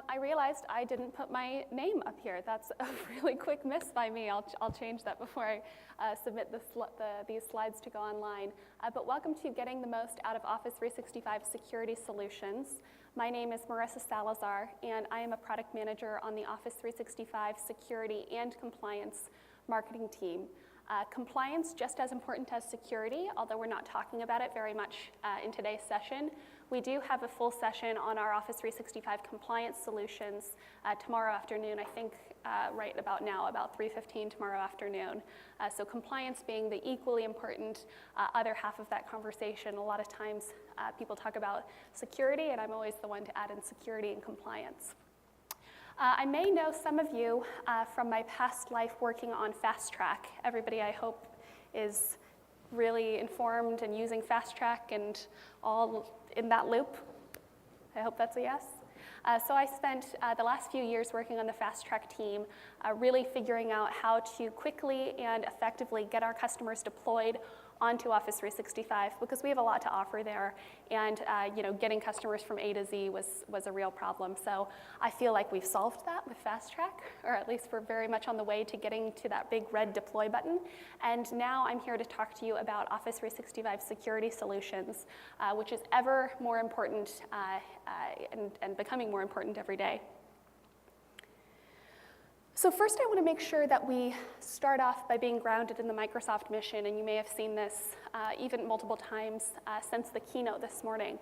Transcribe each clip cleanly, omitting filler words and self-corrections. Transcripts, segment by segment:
I realized I didn't put my name up here. That's a really quick miss by me. I'll change that before I submit these slides to go online. But welcome to Getting the Most Out of Office 365 Security Solutions. My name is Marissa Salazar, and I am a product manager on the Office 365 Security and Compliance marketing team. Compliance, just as important as security, although we're not talking about it very much in today's session. We do have a full session on our Office 365 compliance solutions tomorrow afternoon, I think right about now, about 3:15 tomorrow afternoon. So compliance being the equally important other half of that conversation. A lot of times people talk about security, and I'm always the one to add in security and compliance. I may know some of you from my past life working on Fast Track. Everybody, I hope, is really informed and using Fast Track and all in that loop. I hope that's a yes. So I spent the last few years working on the Fast Track team, really figuring out how to quickly and effectively get our customers deployed onto Office 365, because we have a lot to offer there, and getting customers from A to Z was a real problem. So I feel like we've solved that with Fast Track, or at least we're very much on the way to getting to that big red deploy button. And now I'm here to talk to you about Office 365 security solutions, which is ever more important and becoming more important every day. So first I want to make sure that we start off by being grounded in the Microsoft mission, and you may have seen this even multiple times since the keynote this morning.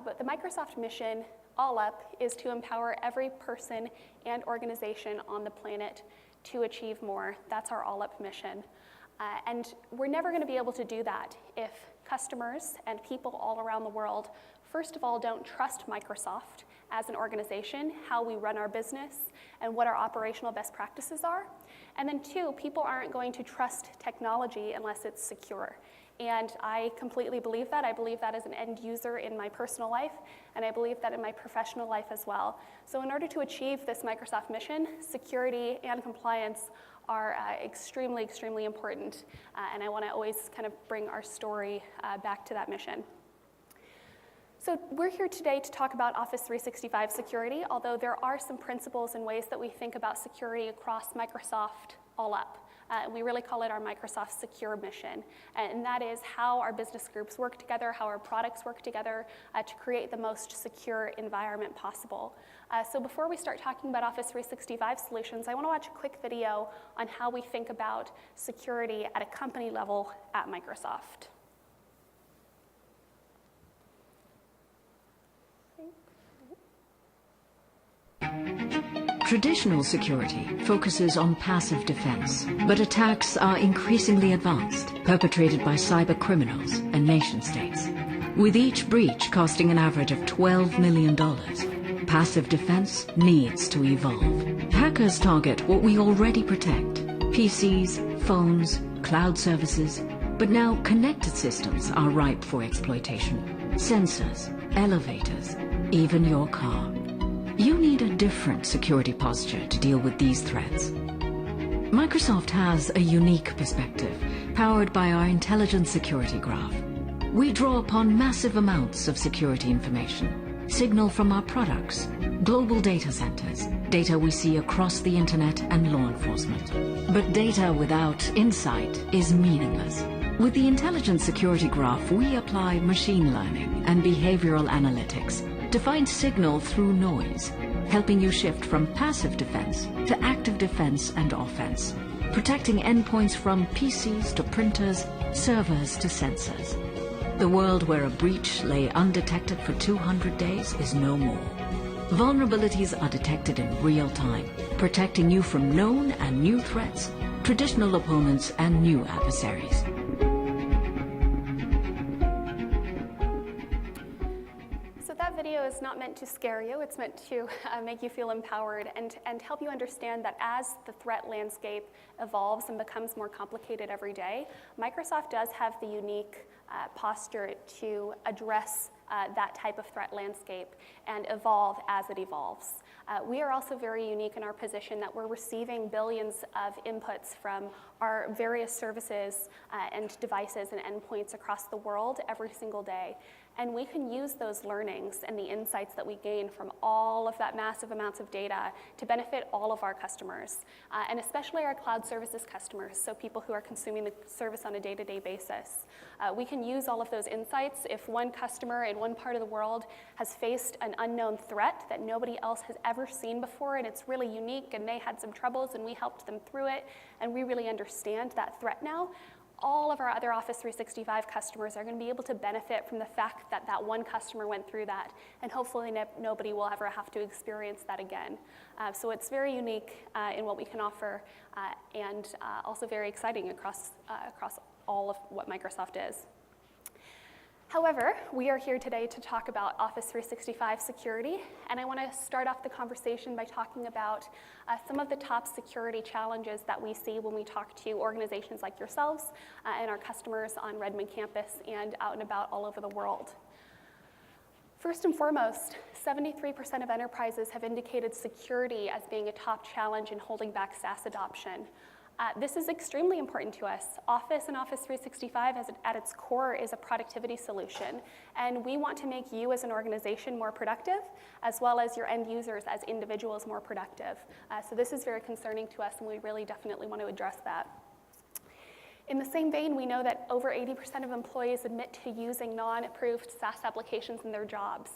But the Microsoft mission, all up, is to empower every person and organization on the planet to achieve more. That's our all up mission. And we're never going to be able to do that if customers and people all around the world, first of all, don't trust Microsoft as an organization, how we run our business, and what our operational best practices are. And then two, people aren't going to trust technology unless it's secure. And I completely believe that. I believe that as an end user in my personal life, and I believe that in my professional life as well. So in order to achieve this Microsoft mission, security and compliance are extremely, extremely important. And I want to always kind of bring our story back to that mission. So we're here today to talk about Office 365 security, although there are some principles and ways that we think about security across Microsoft all up. We really call it our Microsoft Secure mission. And that is how our business groups work together, how our products work together to create the most secure environment possible. So before we start talking about Office 365 solutions, I want to watch a quick video on how we think about security at a company level at Microsoft. Traditional security focuses on passive defense, but attacks are increasingly advanced, perpetrated by cyber criminals and nation-states. With each breach costing an average of $12 million, passive defense needs to evolve. Hackers target what we already protect: PCs, phones, cloud services, but now connected systems are ripe for exploitation. Sensors, elevators, even your car. You need a different security posture to deal with these threats. Microsoft has a unique perspective, powered by our intelligent security graph. We draw upon massive amounts of security information, signal from our products, global data centers, data we see across the internet and law enforcement. But data without insight is meaningless. With the intelligent security graph, we apply machine learning and behavioral analytics to find signal through noise, helping you shift from passive defense to active defense and offense, protecting endpoints from PCs to printers, servers to sensors. The world where a breach lay undetected for 200 days is no more. Vulnerabilities are detected in real time, protecting you from known and new threats, traditional opponents, and new adversaries. Video is not meant to scare you. It's meant to make you feel empowered and help you understand that as the threat landscape evolves and becomes more complicated every day, Microsoft does have the unique posture to address that type of threat landscape and evolve as it evolves. We are also very unique in our position that we're receiving billions of inputs from our various services and devices and endpoints across the world every single day. And we can use those learnings and the insights that we gain from all of that massive amounts of data to benefit all of our customers, and especially our cloud services customers, so people who are consuming the service on a day-to-day basis. We can use all of those insights if one customer in one part of the world has faced an unknown threat that nobody else has ever seen before, and it's really unique, and they had some troubles, and we helped them through it, and we really understand that threat now. All of our other Office 365 customers are going to be able to benefit from the fact that that one customer went through that, and hopefully nobody will ever have to experience that again. So it's very unique in what we can offer, and also very exciting across all of what Microsoft is. However, we are here today to talk about Office 365 security, and I want to start off the conversation by talking about some of the top security challenges that we see when we talk to organizations like yourselves and our customers on Redmond campus and out and about all over the world. First and foremost, 73% of enterprises have indicated security as being a top challenge in holding back SaaS adoption. This is extremely important to us. Office and Office 365 at its core is a productivity solution, and we want to make you as an organization more productive, as well as your end users as individuals more productive. So this is very concerning to us, and we really definitely want to address that. In the same vein, we know that over 80% of employees admit to using non-approved SaaS applications in their jobs.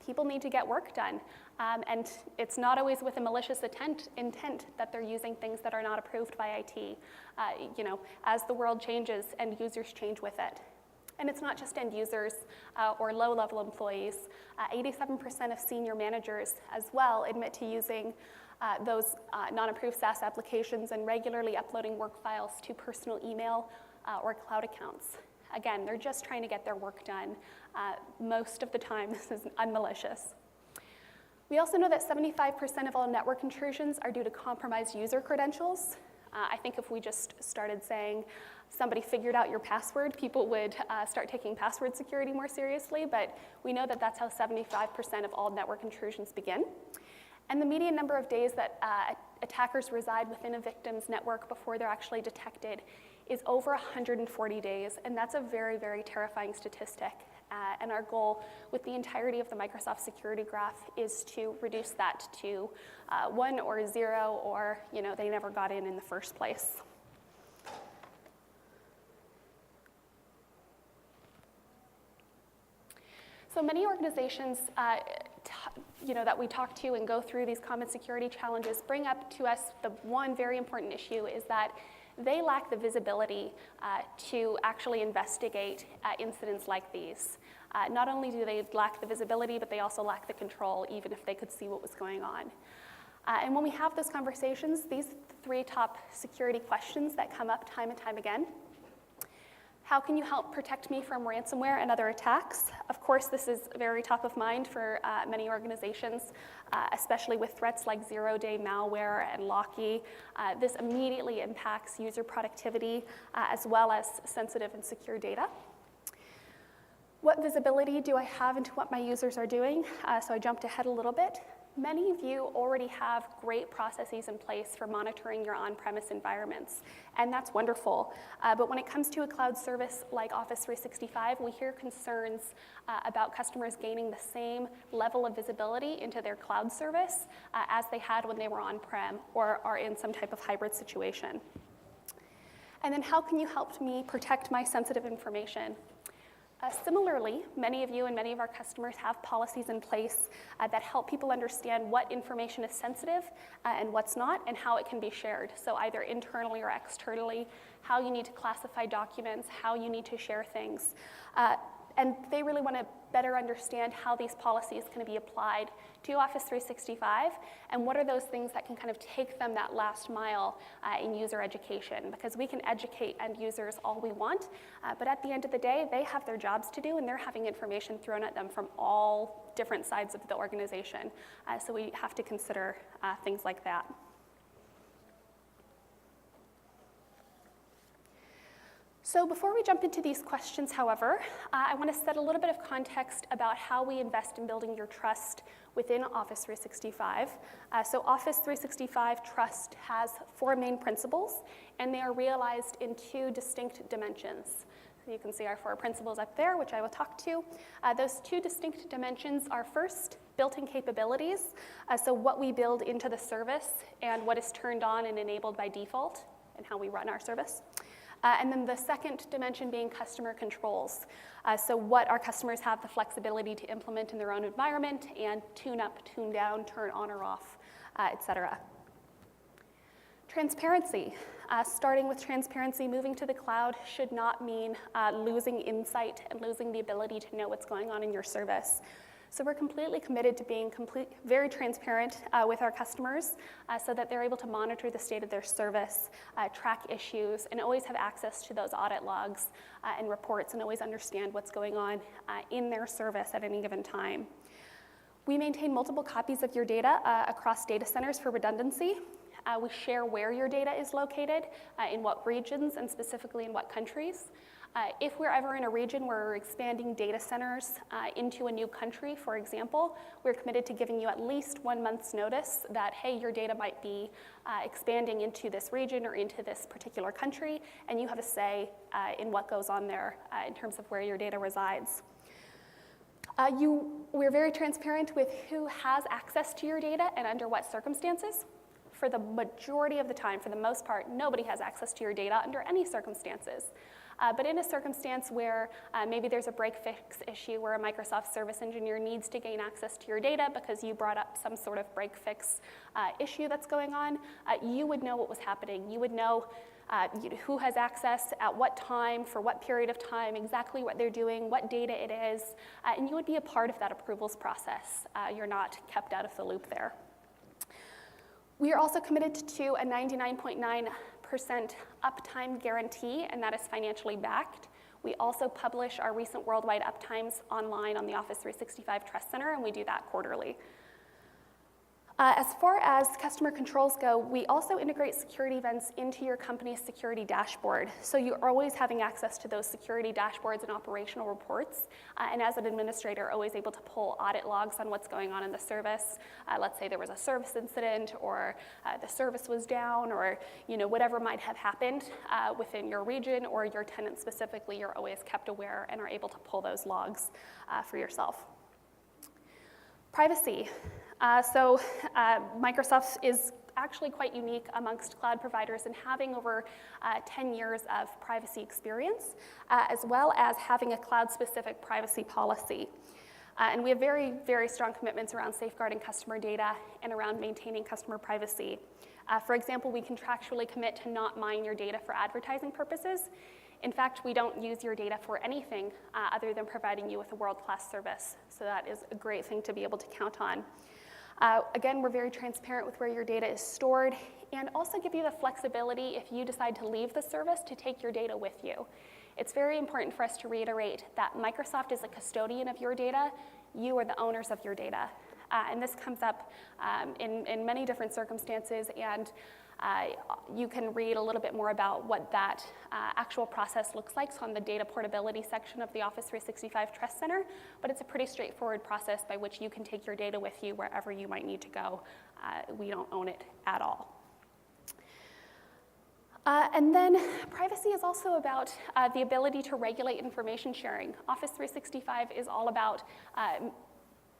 People need to get work done, and it's not always with a malicious intent that they're using things that are not approved by IT. As the world changes, end users change with it. And it's not just end users or low-level employees. 87% of senior managers as well admit to using those non-approved SaaS applications and regularly uploading work files to personal email or cloud accounts. Again, they're just trying to get their work done. Most of the time, this is unmalicious. We also know that 75% of all network intrusions are due to compromised user credentials. I think if we just started saying somebody figured out your password, people would start taking password security more seriously, but we know that that's how 75% of all network intrusions begin. And the median number of days that attackers reside within a victim's network before they're actually detected is over 140 days, and that's a very, very terrifying statistic. And our goal with the entirety of the Microsoft security graph is to reduce that to 1 or 0, or they never got in the first place. So many organizations that we talk to and go through these common security challenges bring up to us the one very important issue is that they lack the visibility to actually investigate incidents like these. Not only do they lack the visibility, but they also lack the control, even if they could see what was going on. And when we have those conversations, these 3 top security questions that come up time and time again. How can you help protect me from ransomware and other attacks? Of course, this is very top of mind for many organizations, especially with threats like zero-day malware and locky. This immediately impacts user productivity as well as sensitive and secure data. What visibility do I have into what my users are doing? So I jumped ahead a little bit. Many of you already have great processes in place for monitoring your on-premise environments, and that's wonderful. But when it comes to a cloud service like Office 365, we hear concerns about customers gaining the same level of visibility into their cloud service as they had when they were on-prem or are in some type of hybrid situation. And then how can you help me protect my sensitive information? Similarly, many of you and many of our customers have policies in place that help people understand what information is sensitive and what's not, and how it can be shared. So either internally or externally, how you need to classify documents, how you need to share things. And they really want to better understand how these policies can be applied to Office 365, and what are those things that can kind of take them that last mile in user education, because we can educate end users all we want, but at the end of the day, they have their jobs to do, and they're having information thrown at them from all different sides of the organization. So we have to consider things like that. So before we jump into these questions, however, I want to set a little bit of context about how we invest in building your trust within Office 365. So Office 365 trust has 4 main principles, and they are realized in 2 distinct dimensions. So you can see our 4 principles up there, which I will talk to. Those 2 distinct dimensions are first, built-in capabilities, so what we build into the service and what is turned on and enabled by default and how we run our service. And then the second dimension being customer controls. So what our customers have the flexibility to implement in their own environment and tune up, tune down, turn on or off, et cetera. Transparency. Starting with transparency, moving to the cloud should not mean losing insight and losing the ability to know what's going on in your service. So we're completely committed to being very transparent with our customers so that they're able to monitor the state of their service, track issues, and always have access to those audit logs and reports and always understand what's going on in their service at any given time. We maintain multiple copies of your data across data centers for redundancy. We share where your data is located, in what regions, and specifically in what countries. If we're ever in a region where we're expanding data centers into a new country, for example, we're committed to giving you at least 1 month's notice that, hey, your data might be expanding into this region or into this particular country, and you have a say in what goes on there in terms of where your data resides. We're very transparent with who has access to your data and under what circumstances. For the majority of the time, for the most part, nobody has access to your data under any circumstances. But in a circumstance where maybe there's a break-fix issue where a Microsoft service engineer needs to gain access to your data because you brought up some sort of break-fix issue that's going on, you would know what was happening. You would know who has access, at what time, for what period of time, exactly what they're doing, what data it is, and you would be a part of that approvals process. You're not kept out of the loop there. We are also committed to a 99.9% uptime guarantee, and that is financially backed. We also publish our recent worldwide uptimes online on the Office 365 Trust Center, and we do that quarterly. As far as customer controls go, we also integrate security events into your company's security dashboard. So you're always having access to those security dashboards and operational reports. And as an administrator, always able to pull audit logs on what's going on in the service. Let's say there was a service incident, or the service was down, or whatever might have happened within your region or your tenant specifically, you're always kept aware and are able to pull those logs for yourself. Privacy. Microsoft is actually quite unique amongst cloud providers in having over 10 years of privacy experience, as well as having a cloud-specific privacy policy. And we have very, very strong commitments around safeguarding customer data and around maintaining customer privacy. For example, we contractually commit to not mine your data for advertising purposes. In fact, we don't use your data for anything other than providing you with a world-class service. So that is a great thing to be able to count on. Again, we're very transparent with where your data is stored, and also give you the flexibility if you decide to leave the service to take your data with you. It's very important for us to reiterate that Microsoft is a custodian of your data. You are the owners of your data. And this comes up in many different circumstances, and you can read a little bit more about what that actual process looks like on the data portability section of the Office 365 Trust Center, but it's a pretty straightforward process by which you can take your data with you wherever you might need to go. We don't own it at all. And then privacy is also about the ability to regulate information sharing. Office 365 is all about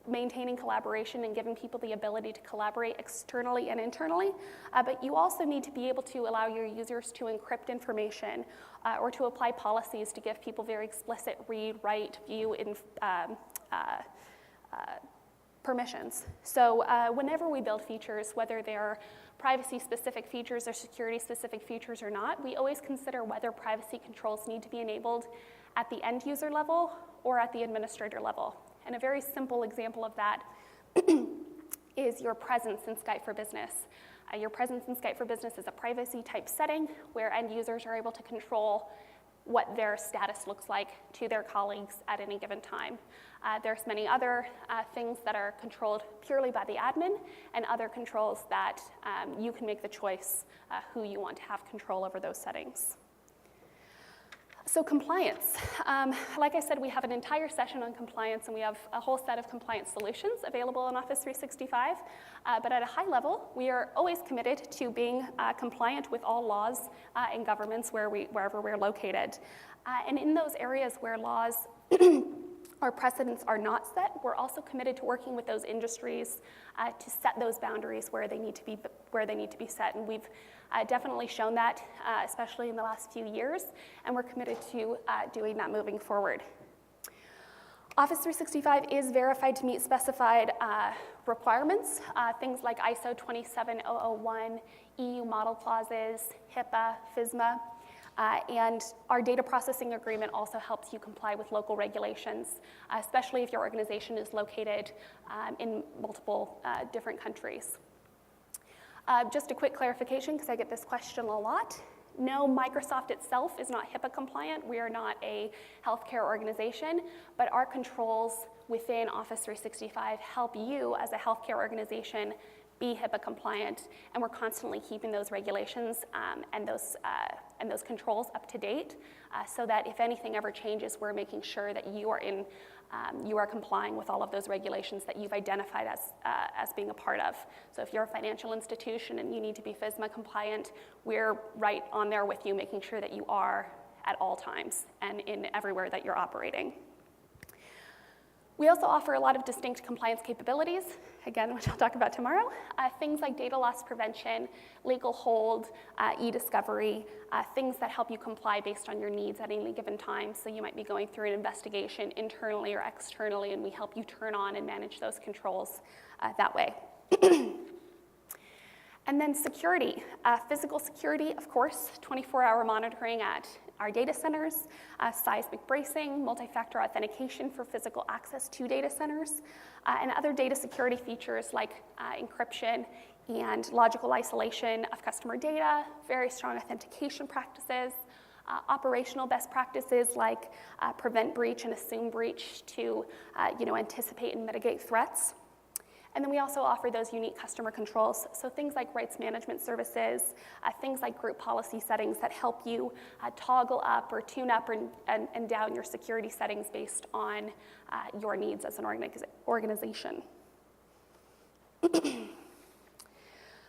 maintaining collaboration and giving people the ability to collaborate externally and internally, but you also need to be able to allow your users to encrypt information or to apply policies to give people very explicit read, write, view permissions. So whenever we build features, whether they're privacy-specific features or security-specific features or not, we always consider whether privacy controls need to be enabled at the end user level or at the administrator level. And a very simple example of that is your presence in Skype for Business. Your presence in Skype for Business is a privacy-type setting where end users are able to control what their status looks like to their colleagues at any given time. There's many other things that are controlled purely by the admin, and other controls that you can make the choice who you want to have control over those settings. So compliance. Like I said, we have an entire session on compliance, and we have a whole set of compliance solutions available in Office 365. But at a high level, we are always committed to being compliant with all laws and governments wherever we're located. And in those areas where laws or precedents are not set, we're also committed to working with those industries to set those boundaries where they need to be set. And we've definitely shown that, especially in the last few years, and we're committed to doing that moving forward. Office 365 is verified to meet specified requirements, things like ISO 27001, EU model clauses, HIPAA, FISMA, and our data processing agreement also helps you comply with local regulations, especially if your organization is located in multiple different countries. Just a quick clarification, because I get this question a lot. No, Microsoft itself is not HIPAA compliant. We are not a healthcare organization, but our controls within Office 365 help you as a healthcare organization be HIPAA compliant, and we're constantly keeping those regulations and those controls up to date, so that if anything ever changes, we're making sure that you are complying with all of those regulations that you've identified as being a part of. So if you're a financial institution and you need to be FISMA compliant, we're right on there with you, making sure that you are at all times and in everywhere that you're operating. We also offer a lot of distinct compliance capabilities, again, which I'll talk about tomorrow. Things like data loss prevention, legal hold, e-discovery, things that help you comply based on your needs at any given time. So you might be going through an investigation internally or externally, and we help you turn on and manage those controls that way. And then security, physical security, of course, 24-hour monitoring at our data centers, seismic bracing, multi-factor authentication for physical access to data centers, and other data security features like encryption and logical isolation of customer data, very strong authentication practices, operational best practices like prevent breach and assume breach to anticipate and mitigate threats. And then we also offer those unique customer controls, so things like rights management services, things like group policy settings that help you toggle up or tune up and down your security settings based on your needs as an organization.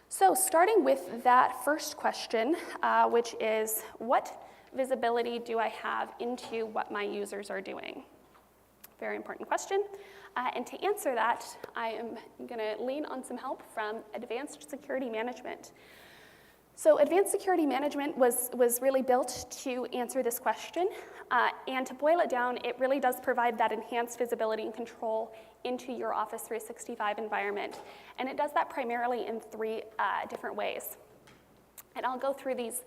So starting with that first question, which is, what visibility do I have into what my users are doing? Very important question. And to answer that, I am going to lean on some help from Advanced Security Management. So Advanced Security Management was really built to answer this question. And to boil it down, it really does provide that enhanced visibility and control into your Office 365 environment. And it does that primarily in three different ways. And I'll go through these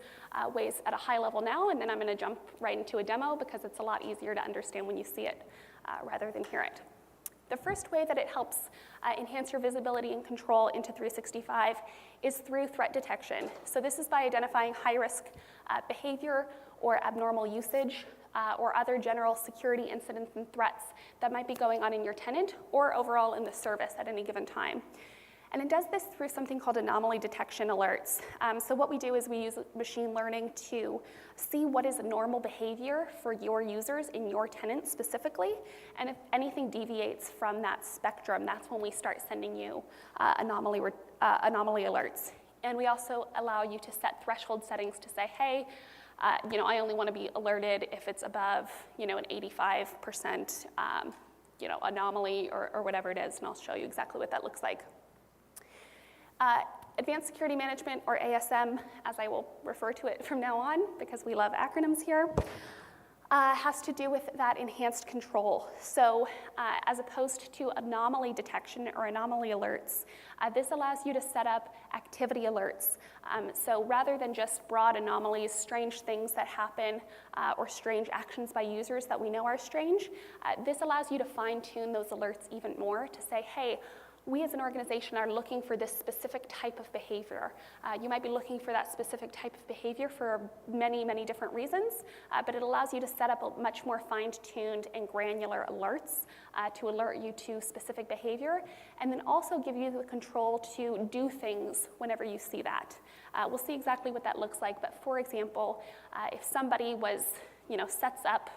ways at a high level now, and then I'm going to jump right into a demo because it's a lot easier to understand when you see it rather than hear it. The first way that it helps enhance your visibility and control into 365 is through threat detection. So this is by identifying high-risk behavior or abnormal usage or other general security incidents and threats that might be going on in your tenant or overall in the service at any given time. And it does this through something called anomaly detection alerts. So what we do is we use machine learning to see what is normal behavior for your users in your tenant specifically. And if anything deviates from that spectrum, that's when we start sending you anomaly alerts. And we also allow you to set threshold settings to say, hey, I only want to be alerted if it's above, an 85% anomaly or whatever it is. And I'll show you exactly what that looks like. Advanced Security Management, or ASM, as I will refer to it from now on, because we love acronyms here, has to do with that enhanced control. So as opposed to anomaly detection or anomaly alerts, this allows you to set up activity alerts. So rather than just broad anomalies, strange things that happen, or strange actions by users that we know are strange, this allows you to fine-tune those alerts even more to say, hey, we as an organization are looking for this specific type of behavior. You might be looking for that specific type of behavior for many, many different reasons, but it allows you to set up a much more fine-tuned and granular alerts to alert you to specific behavior, and then also give you the control to do things whenever you see that. We'll see exactly what that looks like, but for example, if somebody sets up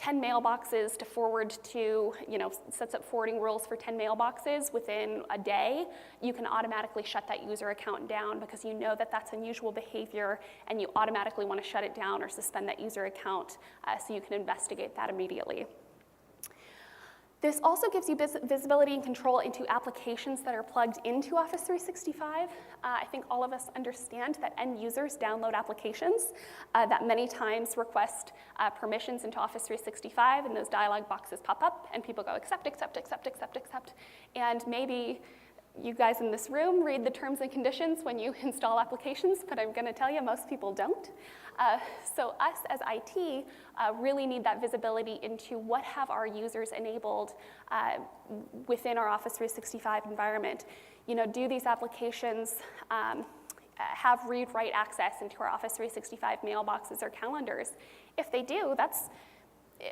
10 mailboxes to forward to, sets up forwarding rules for 10 mailboxes within a day, you can automatically shut that user account down because you know that that's unusual behavior and you automatically want to shut it down or suspend that user account so you can investigate that immediately. This also gives you visibility and control into applications that are plugged into Office 365. I think all of us understand that end users download applications that many times request permissions into Office 365, and those dialog boxes pop up, and people go accept, accept, accept, accept, accept. And maybe you guys in this room read the terms and conditions when you install applications, but I'm going to tell you most people don't. So us as IT really need that visibility into what have our users enabled within our Office 365 environment. Do these applications have read-write access into our Office 365 mailboxes or calendars? If they do,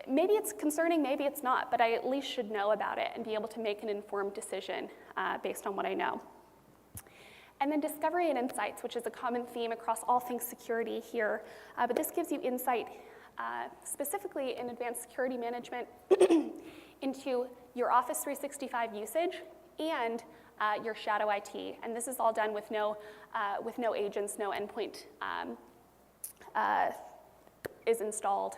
maybe it's concerning, maybe it's not, but I at least should know about it and be able to make an informed decision based on what I know. And then discovery and insights, which is a common theme across all things security here. But this gives you insight specifically in advanced security management into your Office 365 usage and your shadow IT. And this is all done with no agents, no endpoint is installed.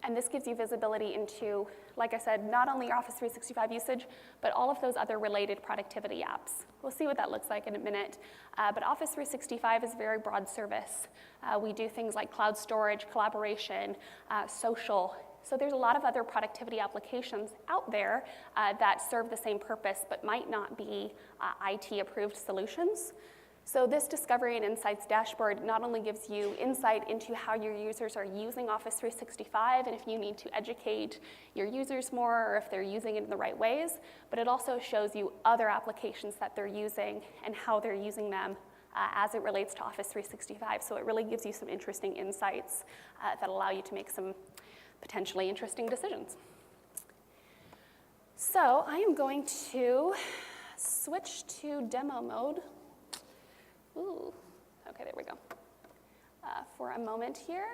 And this gives you visibility into, like I said, not only your Office 365 usage, but all of those other related productivity apps. We'll see what that looks like in a minute. But Office 365 is a very broad service. We do things like cloud storage, collaboration, social. So there's a lot of other productivity applications out there that serve the same purpose, but might not be IT-approved solutions. So this Discovery and Insights dashboard not only gives you insight into how your users are using Office 365 and if you need to educate your users more or if they're using it in the right ways, but it also shows you other applications that they're using and how they're using them as it relates to Office 365. So it really gives you some interesting insights that allow you to make some potentially interesting decisions. So I am going to switch to demo mode. Ooh, okay, there we go. For a moment here.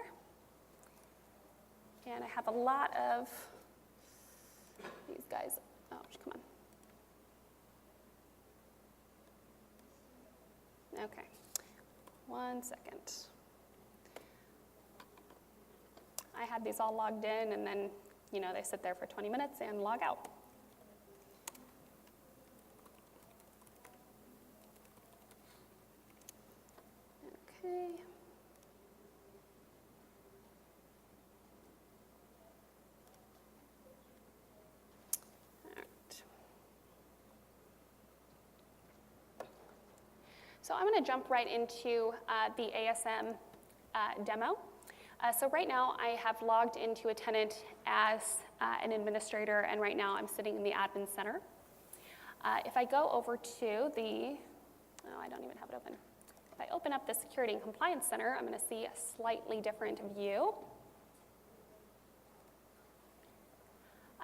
And I have a lot of these guys. Oh, come on. Okay, 1 second. I had these all logged in, and then, they sit there for 20 minutes and log out. Okay. All right. So I'm going to jump right into the ASM demo. So right now I have logged into a tenant as an administrator, and right now I'm sitting in the admin center. If I go over to I don't even have it open. If I open up the Security and Compliance Center, I'm going to see a slightly different view.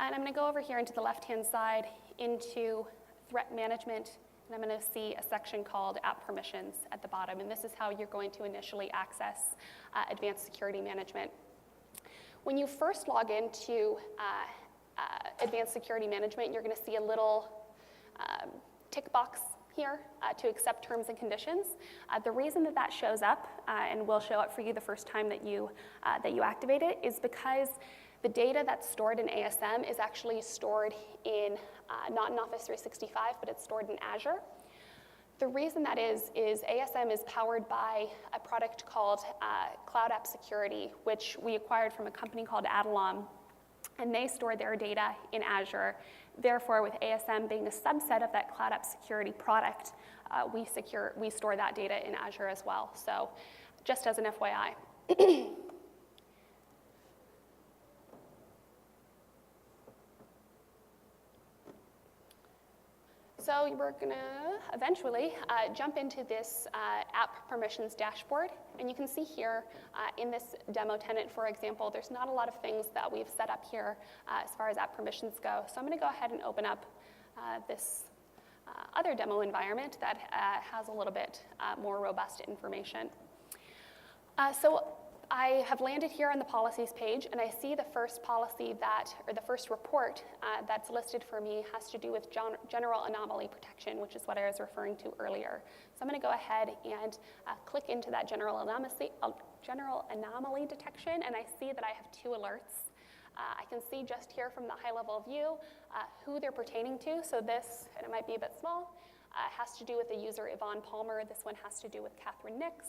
And I'm going to go over here into the left-hand side into Threat Management, and I'm going to see a section called App Permissions at the bottom. And this is how you're going to initially access Advanced Security Management. When you first log into Advanced Security Management, you're going to see a little tick box here to accept terms and conditions. The reason that shows up and will show up for you the first time that you activate it is because the data that's stored in ASM is actually stored in not in Office 365, but it's stored in Azure. The reason that is ASM is powered by a product called Cloud App Security, which we acquired from a company called Anomaly, and they store their data in Azure. Therefore, with ASM being a subset of that Cloud App Security product, we store that data in Azure as well. So just as an FYI. So we're going to eventually jump into this app permissions dashboard. And you can see here in this demo tenant, for example, there's not a lot of things that we've set up here as far as app permissions go. So I'm going to go ahead and open up this other demo environment that has a little bit more robust information. So I have landed here on the policies page, and I see the first policy the first report that's listed for me has to do with general anomaly protection, which is what I was referring to earlier. So I'm going to go ahead and click into that general anomaly detection, and I see that I have 2 alerts. I can see just here from the high-level view who they're pertaining to. So this, and it might be a bit small, has to do with the user Yvonne Palmer. This one has to do with Catherine Nix.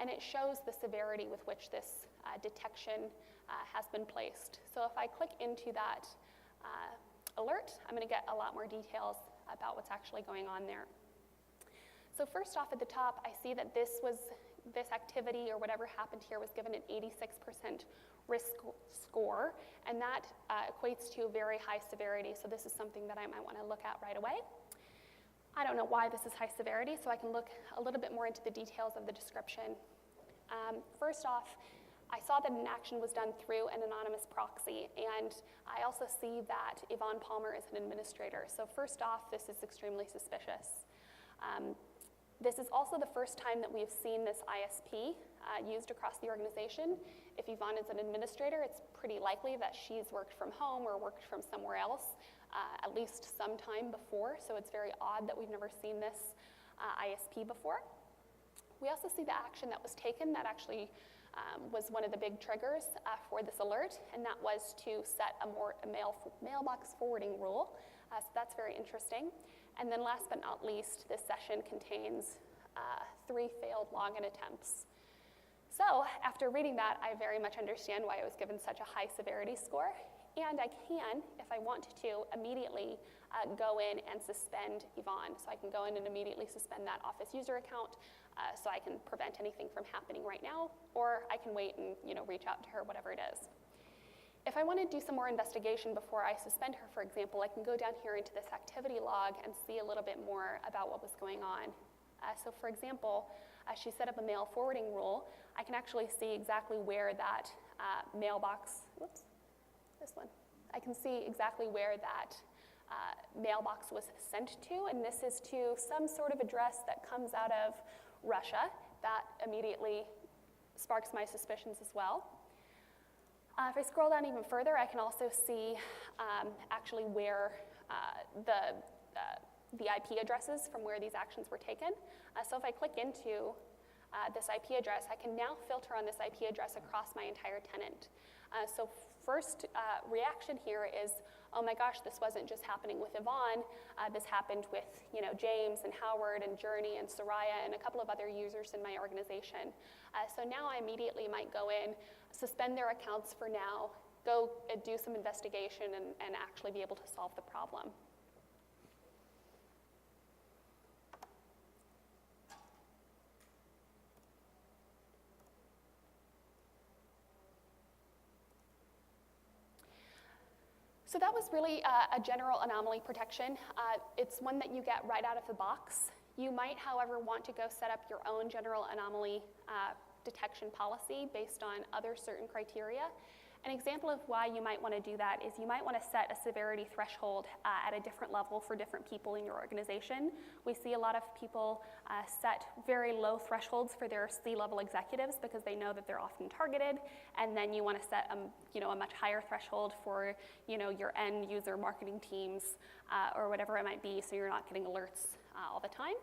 And it shows the severity with which this detection has been placed. So if I click into that alert, I'm going to get a lot more details about what's actually going on there. So first off at the top, I see that this activity or whatever happened here was given an 86% risk score, and that equates to very high severity. So this is something that I might want to look at right away. I don't know why this is high severity, so I can look a little bit more into the details of the description. First off, I saw that an action was done through an anonymous proxy, and I also see that Yvonne Palmer is an administrator. So first off, this is extremely suspicious. This is also the first time that we've seen this ISP used across the organization. If Yvonne is an administrator, it's pretty likely that she's worked from home or worked from somewhere else at least some time before, so it's very odd that we've never seen this ISP before. We also see the action that was taken that actually was one of the big triggers for this alert, and that was to set a mailbox forwarding rule. So that's very interesting. And then last but not least, this session contains 3 failed login attempts. So after reading that, I very much understand why it was given such a high severity score. And I can, if I want to, immediately go in and suspend Yvonne. So I can go in and immediately suspend that Office user account so I can prevent anything from happening right now, or I can wait and reach out to her, whatever it is. If I want to do some more investigation before I suspend her, for example, I can go down here into this activity log and see a little bit more about what was going on. So for example, she set up a mail forwarding rule. I can actually see exactly where that I can see exactly where that mailbox was sent to, and this is to some sort of address that comes out of Russia. That immediately sparks my suspicions as well. If I scroll down even further, I can also see actually where the IP addresses from where these actions were taken. So if I click into this IP address, I can now filter on this IP address across my entire tenant. So first reaction here is, oh my gosh, this wasn't just happening with Yvonne, this happened with James and Howard and Journey and Soraya and a couple of other users in my organization. So now I immediately might go in, suspend their accounts for now, go do some investigation and actually be able to solve the problem. So that was really a general anomaly protection. It's one that you get right out of the box. You might, however, want to go set up your own general anomaly detection policy based on other certain criteria. An example of why you might want to do that is you might want to set a severity threshold at a different level for different people in your organization. We see a lot of people set very low thresholds for their C-level executives because they know that they're often targeted, and then you want to set a much higher threshold for your end user marketing teams or whatever it might be, so you're not getting alerts all the time.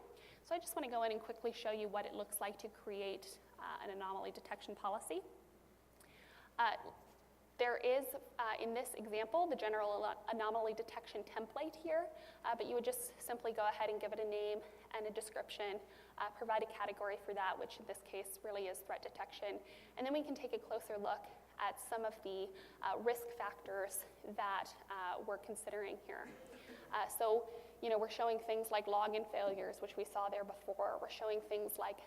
So I just want to go in and quickly show you what it looks like to create an anomaly detection policy. There is, in this example, the general anomaly detection template here, but you would just simply go ahead and give it a name and a description, provide a category for that, which in this case really is threat detection, and then we can take a closer look at some of the risk factors that we're considering here. So, we're showing things like login failures, which we saw there before. We're showing things like,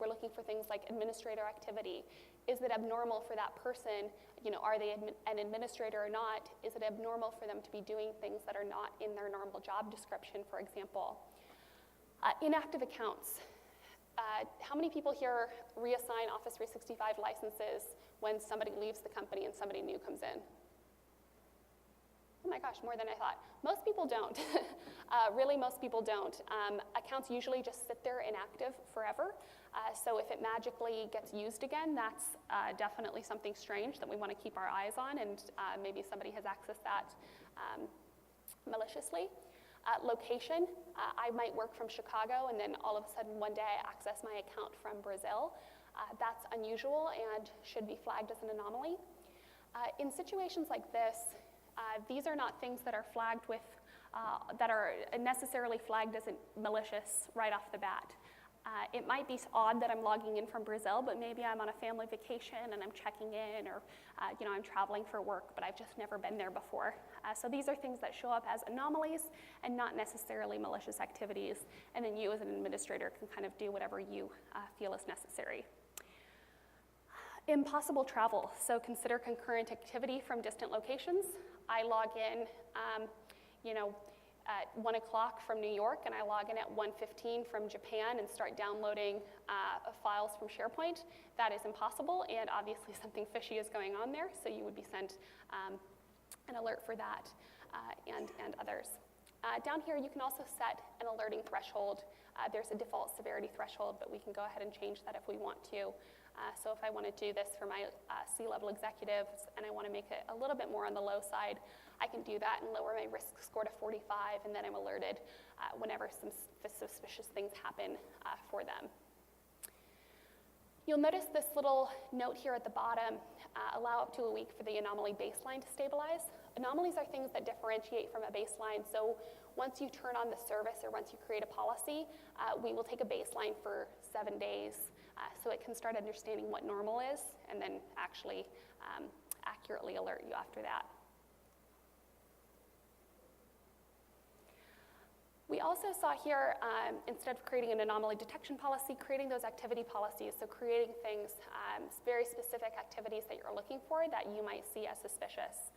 we're looking for things like administrator activity. Is it abnormal for that person? Are they an administrator or not? Is it abnormal for them to be doing things that are not in their normal job description, for example? Inactive accounts. How many people here reassign Office 365 licenses when somebody leaves the company and somebody new comes in? Oh my gosh, more than I thought. Most people don't. Really, most people don't. Accounts usually just sit there inactive forever. So if it magically gets used again, that's definitely something strange that we want to keep our eyes on, and maybe somebody has accessed that maliciously. Location, I might work from Chicago, and then all of a sudden one day I access my account from Brazil. That's unusual and should be flagged as an anomaly. In situations like this, these are not things that are flagged with, that are necessarily flagged as malicious right off the bat. It might be odd that I'm logging in from Brazil, but maybe I'm on a family vacation and I'm checking in, or I'm traveling for work, but I've just never been there before. So these are things that show up as anomalies and not necessarily malicious activities, and then you as an administrator can kind of do whatever you feel is necessary. Impossible travel, so consider concurrent activity from distant locations. I log in, at 1 o'clock from New York, and I log in at 1:15 from Japan and start downloading files from SharePoint. That is impossible, and obviously something fishy is going on there, so you would be sent an alert for that and others. Down here, you can also set an alerting threshold. There's a default severity threshold, but we can go ahead and change that if we want to. So if I want to do this for my C-level executives and I want to make it a little bit more on the low side, I can do that and lower my risk score to 45, and then I'm alerted whenever some suspicious things happen for them. You'll notice this little note here at the bottom, allow up to a week for the anomaly baseline to stabilize. Anomalies are things that differentiate from a baseline, so once you turn on the service or once you create a policy, we will take a baseline for 7 days so it can start understanding what normal is and then actually accurately alert you after that. We also saw here, instead of creating an anomaly detection policy, creating those activity policies, so creating things, very specific activities that you're looking for that you might see as suspicious.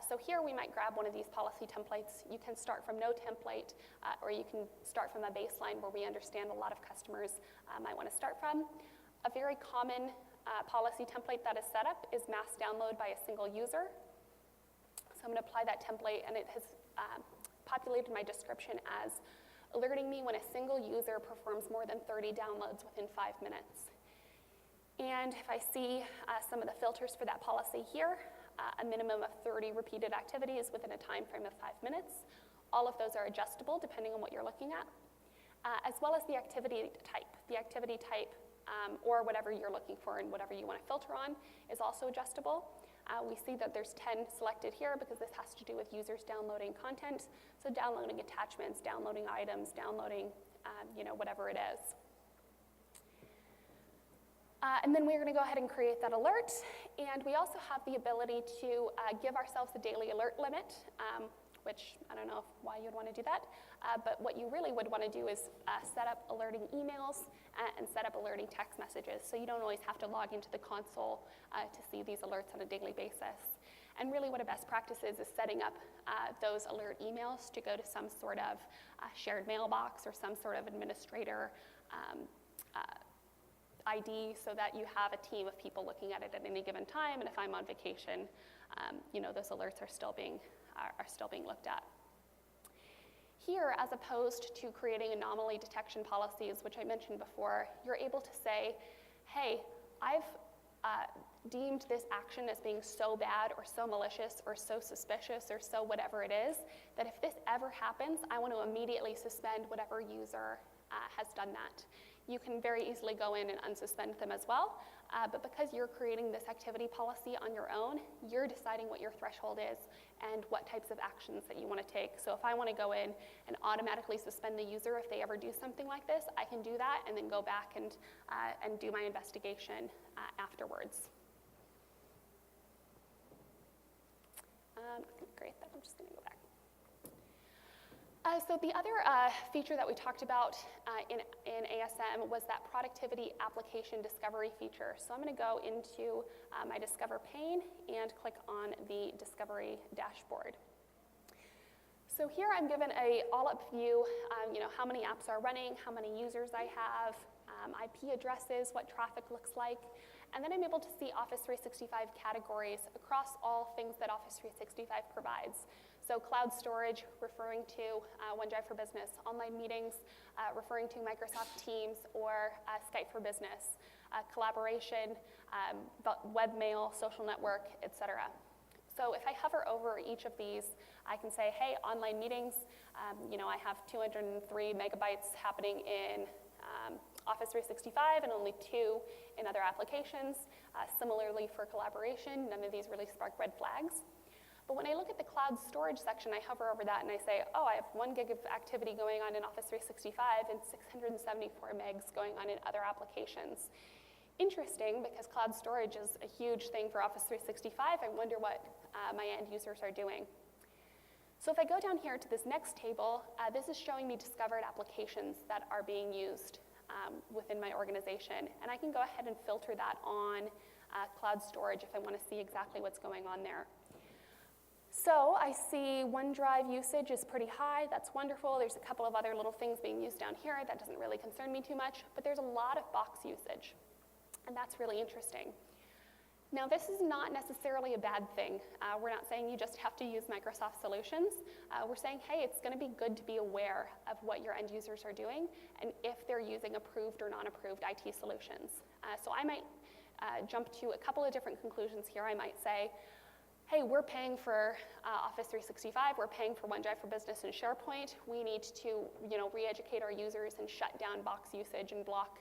So here we might grab one of these policy templates. You can start from no template, or you can start from a baseline where we understand a lot of customers might want to start from. A very common policy template that is set up is mass download by a single user. So I'm going to apply that template, and it has populated my description as alerting me when a single user performs more than 30 downloads within 5 minutes. And if I see some of the filters for that policy here, a minimum of 30 repeated activities within a time frame of 5 minutes. All of those are adjustable depending on what you're looking at, as well as the activity type. The activity type, or whatever you're looking for and whatever you want to filter on, is also adjustable. We see that there's 10 selected here because this has to do with users downloading content. So downloading attachments, downloading items, downloading whatever it is. And then we're going to go ahead and create that alert. And we also have the ability to give ourselves a daily alert limit, which I don't know why you'd want to do that. But what you really would want to do is set up alerting emails and set up alerting text messages. So you don't always have to log into the console to see these alerts on a daily basis. And really what a best practice is setting up those alert emails to go to some sort of shared mailbox or some sort of administrator ID, so that you have a team of people looking at it at any given time, and if I'm on vacation, those alerts are still being looked at. Here, as opposed to creating anomaly detection policies, which I mentioned before, you're able to say, hey, I've deemed this action as being so bad or so malicious or so suspicious or so whatever it is, that if this ever happens, I want to immediately suspend whatever user has done that. You can very easily go in and unsuspend them as well, but because you're creating this activity policy on your own, you're deciding what your threshold is and what types of actions that you want to take. So if I want to go in and automatically suspend the user if they ever do something like this, I can do that and then go back and do my investigation afterwards. Great, I'm just going to go back. So the other feature that we talked about in ASM was that productivity application discovery feature. So I'm going to go into my Discover pane and click on the Discovery dashboard. So here I'm given a all-up view, how many apps are running, how many users I have, IP addresses, what traffic looks like, and then I'm able to see Office 365 categories across all things that Office 365 provides. So cloud storage, referring to OneDrive for Business, online meetings, referring to Microsoft Teams or Skype for Business, collaboration, webmail, social network, etc. So if I hover over each of these, I can say, hey, online meetings, I have 203 megabytes happening in Office 365 and only 2 in other applications. Similarly for collaboration, none of these really spark red flags. But when I look at the cloud storage section, I hover over that and I say, oh, I have 1 gig of activity going on in Office 365 and 674 megs going on in other applications. Interesting, because cloud storage is a huge thing for Office 365. I wonder what my end users are doing. So if I go down here to this next table, this is showing me discovered applications that are being used within my organization. And I can go ahead and filter that on cloud storage if I want to see exactly what's going on there. So I see OneDrive usage is pretty high. That's wonderful. There's a couple of other little things being used down here. That doesn't really concern me too much. But there's a lot of box usage. And that's really interesting. Now, this is not necessarily a bad thing. We're not saying you just have to use Microsoft solutions. We're saying, hey, it's going to be good to be aware of what your end users are doing and if they're using approved or non-approved IT solutions. So I might jump to a couple of different conclusions here. I might say, hey, we're paying for Office 365, we're paying for OneDrive for Business and SharePoint. We need to re-educate our users and shut down box usage and block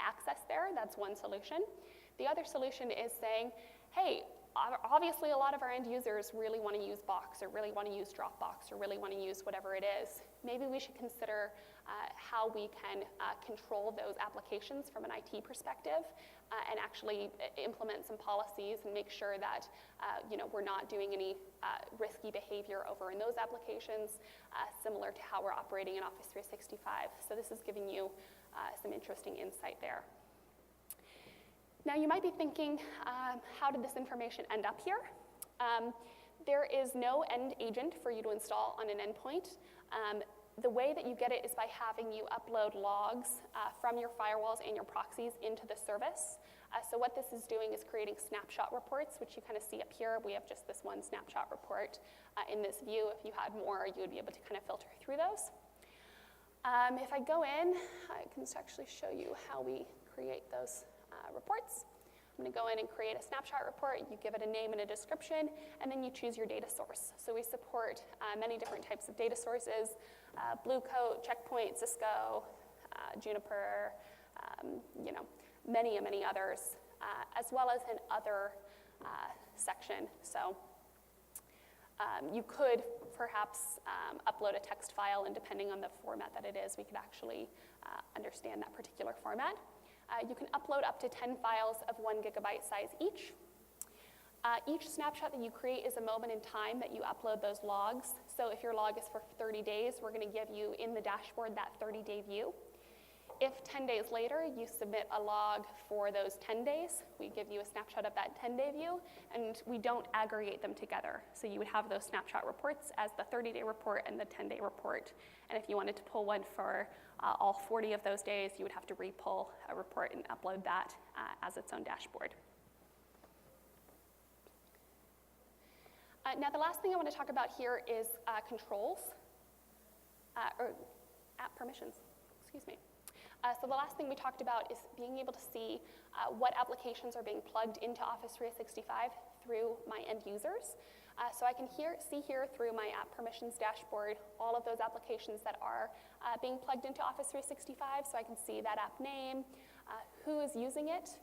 access there. That's one solution. The other solution is saying, hey, obviously a lot of our end users really want to use Box or really want to use Dropbox or really want to use whatever it is. Maybe we should consider how we can control those applications from an IT perspective and actually implement some policies and make sure that we're not doing any risky behavior over in those applications, similar to how we're operating in Office 365. So this is giving you some interesting insight there. Now you might be thinking, how did this information end up here? There is no end agent for you to install on an endpoint. The way that you get it is by having you upload logs from your firewalls and your proxies into the service. So what this is doing is creating snapshot reports, which you kind of see up here. We have just this one snapshot report in this view. If you had more, you would be able to kind of filter through those. If I go in, I can actually show you how we create those reports. I'm going to go in and create a snapshot report. You give it a name and a description, and then you choose your data source. So we support many different types of data sources, Blue Coat, Checkpoint, Cisco, Juniper, many others, as well as an other section. So you could perhaps upload a text file, and depending on the format that it is, we could actually understand that particular format. You can upload up to 10 files of 1 gigabyte size each. Each snapshot that you create is a moment in time that you upload those logs. So if your log is for 30 days, we're going to give you in the dashboard that 30-day view. If 10 days later you submit a log for those 10 days, we give you a snapshot of that 10-day view, and we don't aggregate them together. So you would have those snapshot reports as the 30-day report and the 10-day report. And if you wanted to pull one for all 40 of those days, you would have to re-pull a report and upload that as its own dashboard. Now the last thing I want to talk about here is controls, or app permissions, excuse me. So the last thing we talked about is being able to see what applications are being plugged into Office 365 through my end users. So I can see here through my app permissions dashboard all of those applications that are being plugged into Office 365. So I can see that app name, who is using it,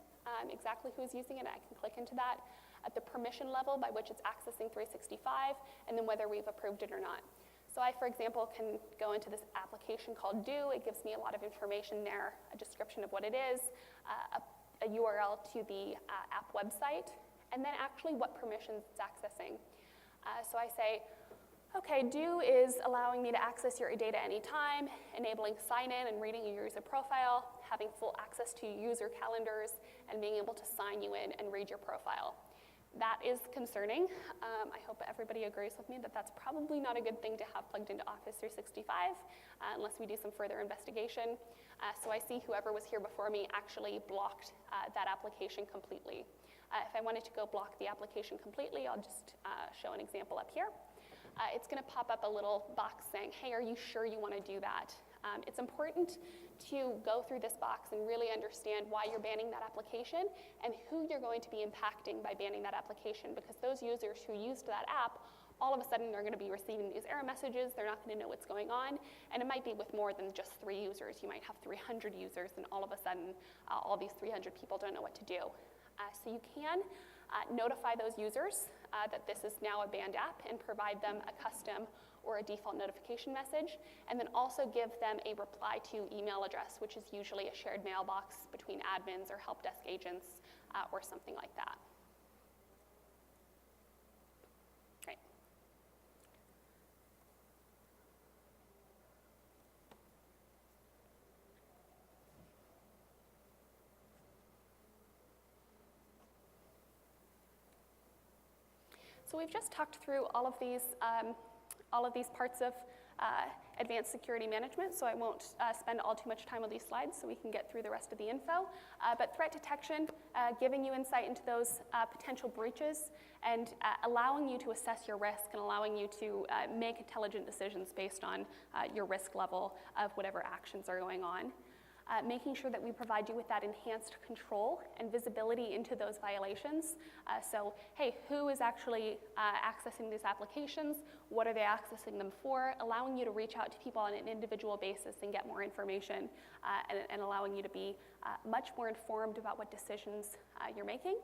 exactly who is using it. I can click into that at the permission level by which it's accessing 365, and then whether we've approved it or not. So I, for example, can go into this application called Do. It gives me a lot of information there, a description of what it is, a URL to the app website, and then actually what permissions it's accessing. So I say, okay, Do is allowing me to access your data anytime, enabling sign-in and reading your user profile, having full access to user calendars, and being able to sign you in and read your profile. That is concerning. I hope everybody agrees with me that that's probably not a good thing to have plugged into Office 365 unless we do some further investigation. So I see whoever was here before me actually blocked that application completely. If I wanted to go block the application completely, I'll just show an example up here. it's going to pop up a little box saying, hey, are you sure you want to do that? It's important to go through this box and really understand why you're banning that application and who you're going to be impacting by banning that application, because those users who used that app all of a sudden are going to be receiving these error messages. They're not going to know what's going on, and it might be with more than just 3 users. You might have 300 users, and all of a sudden, all these 300 people don't know what to do. So you can notify those users that this is now a banned app and provide them a custom or a default notification message, and then also give them a reply to email address, which is usually a shared mailbox between admins or help desk agents or something like that. Great. So we've just talked through all of these parts of advanced security management, so I won't spend all too much time on these slides so we can get through the rest of the info. But threat detection, giving you insight into those potential breaches and allowing you to assess your risk and allowing you to make intelligent decisions based on your risk level of whatever actions are going on. Making sure that we provide you with that enhanced control and visibility into those violations. So, hey, who is actually accessing these applications? What are they accessing them for? Allowing you to reach out to people on an individual basis and get more information, and allowing you to be much more informed about what decisions you're making,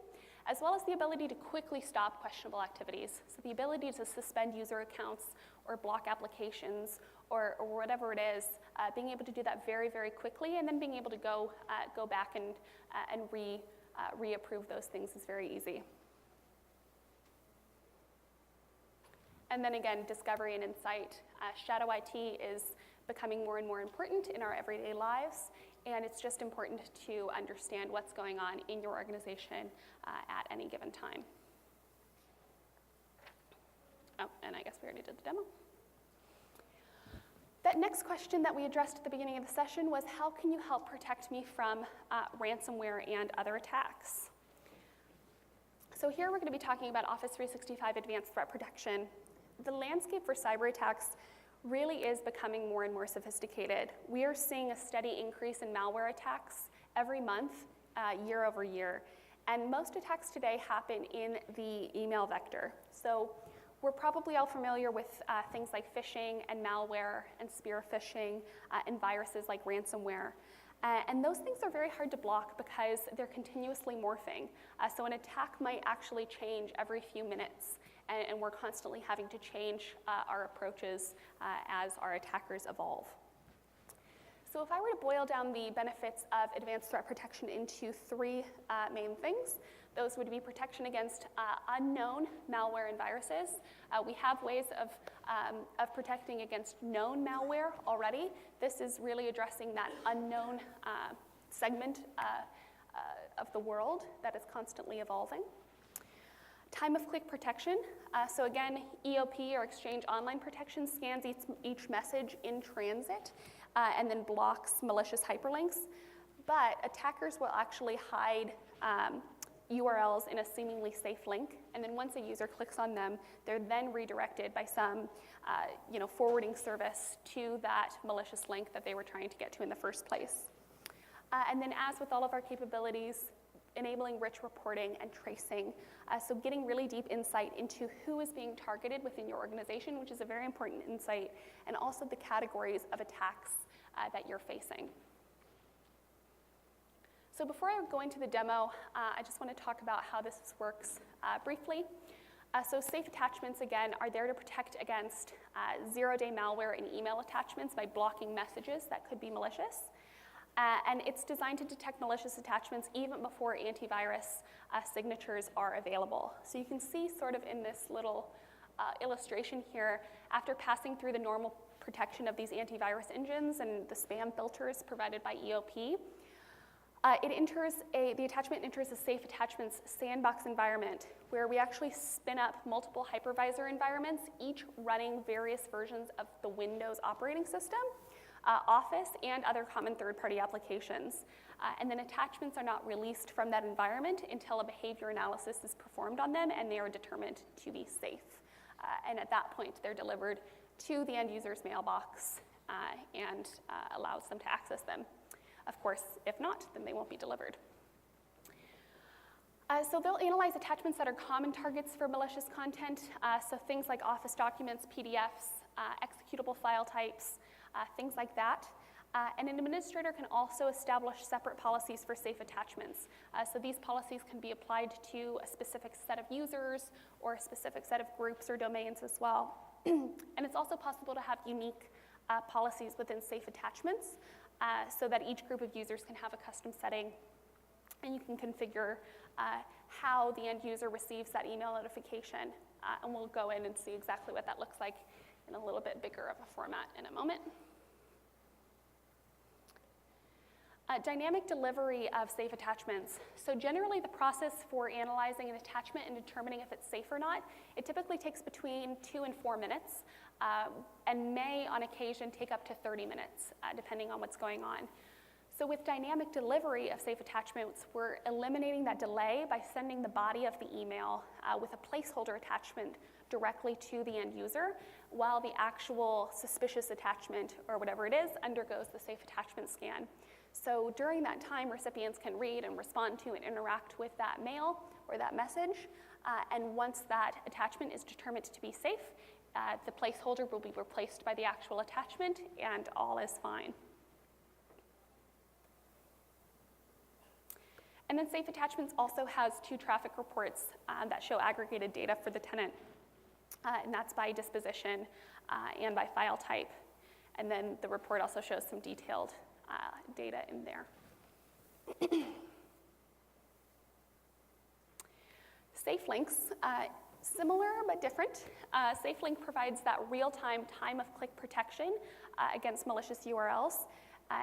as well as the ability to quickly stop questionable activities. So the ability to suspend user accounts or block applications or whatever it is, being able to do that very, very quickly, and then being able to go back and reapprove those things is very easy. And then again, discovery and insight. Shadow IT is becoming more and more important in our everyday lives, and it's just important to understand what's going on in your organization at any given time. Oh, and I guess we already did the demo. That next question that we addressed at the beginning of the session was, how can you help protect me from ransomware and other attacks? So here we're going to be talking about Office 365 Advanced Threat Protection. The landscape for cyber attacks really is becoming more and more sophisticated. We are seeing a steady increase in malware attacks every month, year over year. And most attacks today happen in the email vector. So we're probably all familiar with things like phishing and malware and spear phishing and viruses like ransomware. And those things are very hard to block because they're continuously morphing. So an attack might actually change every few minutes, and we're constantly having to change our approaches as our attackers evolve. So if I were to boil down the benefits of advanced threat protection into 3 main things, those would be protection against unknown malware and viruses. We have ways of protecting against known malware already. This is really addressing that unknown segment of the world that is constantly evolving. Time-of-click protection. So again, EOP, or Exchange Online Protection, scans each message in transit and then blocks malicious hyperlinks. But attackers will actually hide URLs in a seemingly safe link, and then once a user clicks on them, they're then redirected by some forwarding service to that malicious link that they were trying to get to in the first place. And then, as with all of our capabilities, enabling rich reporting and tracing, so getting really deep insight into who is being targeted within your organization, which is a very important insight, and also the categories of attacks that you're facing. So before I go into the demo, I just want to talk about how this works briefly. So safe attachments, again, are there to protect against zero-day malware and email attachments by blocking messages that could be malicious. And it's designed to detect malicious attachments even before antivirus signatures are available. So you can see sort of in this little illustration here, after passing through the normal protection of these antivirus engines and the spam filters provided by EOP, the attachment enters a safe attachments sandbox environment where we actually spin up multiple hypervisor environments, each running various versions of the Windows operating system, Office, and other common third-party applications. And then attachments are not released from that environment until a behavior analysis is performed on them and they are determined to be safe. and at that point they're delivered to the end user's mailbox and allows them to access them. Of course, if not, then they won't be delivered. So they'll analyze attachments that are common targets for malicious content, so things like Office documents, PDFs, executable file types, things like that. And an administrator can also establish separate policies for safe attachments. So these policies can be applied to a specific set of users or a specific set of groups or domains as well. And it's also possible to have unique policies within safe attachments so that each group of users can have a custom setting, and you can configure how the end user receives that email notification. And we'll go in and see exactly what that looks like in a little bit bigger of a format in a moment. Dynamic delivery of safe attachments. So generally the process for analyzing an attachment and determining if it's safe or not, it typically takes between 2 and 4 minutes and may on occasion take up to 30 minutes depending on what's going on. So with dynamic delivery of safe attachments, we're eliminating that delay by sending the body of the email with a placeholder attachment directly to the end user, while the actual suspicious attachment, or whatever it is, undergoes the safe attachment scan. So during that time, recipients can read and respond to and interact with that mail or that message, and once that attachment is determined to be safe, the placeholder will be replaced by the actual attachment, and all is fine. And then Safe Attachments also has 2 traffic reports that show aggregated data for the tenant, and that's by disposition and by file type. And then the report also shows some detailed data in there. SafeLinks, similar but different. SafeLink provides that real-time time-of-click protection against malicious URLs.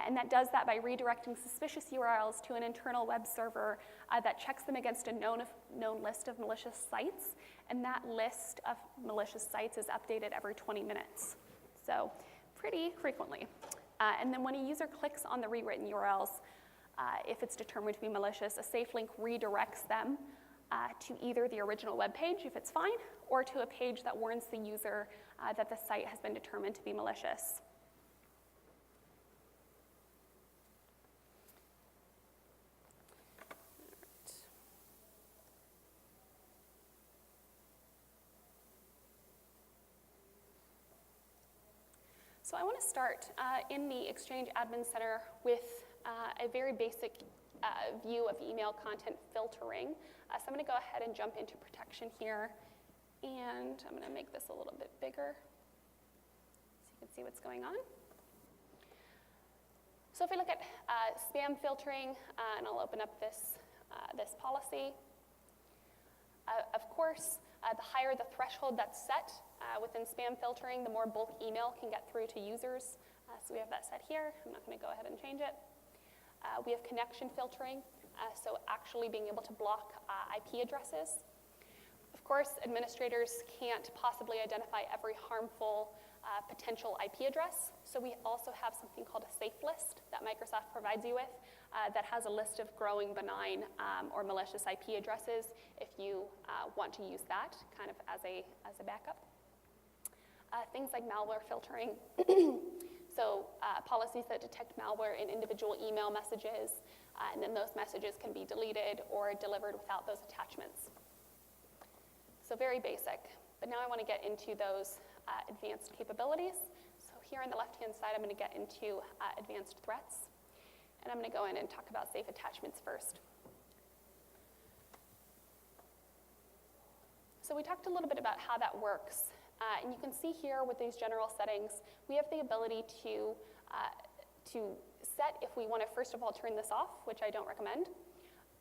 And that does that by redirecting suspicious URLs to an internal web server that checks them against a known list of malicious sites. And that list of malicious sites is updated every 20 minutes. So pretty frequently. And then when a user clicks on the rewritten URLs, if it's determined to be malicious, a SafeLink redirects them to either the original web page, if it's fine, or to a page that warns the user that the site has been determined to be malicious. So I want to start in the Exchange Admin Center with a very basic view of email content filtering. So I'm going to go ahead and jump into protection here, and I'm going to make this a little bit bigger so you can see what's going on. So if we look at spam filtering, and I'll open up this policy, of course, the higher the threshold that's set within spam filtering, the more bulk email can get through to users. So we have that set here. I'm not going to go ahead and change it. We have connection filtering, so actually being able to block IP addresses. Of course, administrators can't possibly identify every harmful potential IP address, so we also have something called a safe list that Microsoft provides you with that has a list of growing benign or malicious IP addresses if you want to use that kind of as a backup. Things like malware filtering, so policies that detect malware in individual email messages, and then those messages can be deleted or delivered without those attachments. So very basic, but now I want to get into those advanced capabilities. So here on the left-hand side, I'm going to get into advanced threats, and I'm going to go in and talk about safe attachments first. So we talked a little bit about how that works. And you can see here with these general settings, we have the ability to set if we want to, first of all, turn this off, which I don't recommend.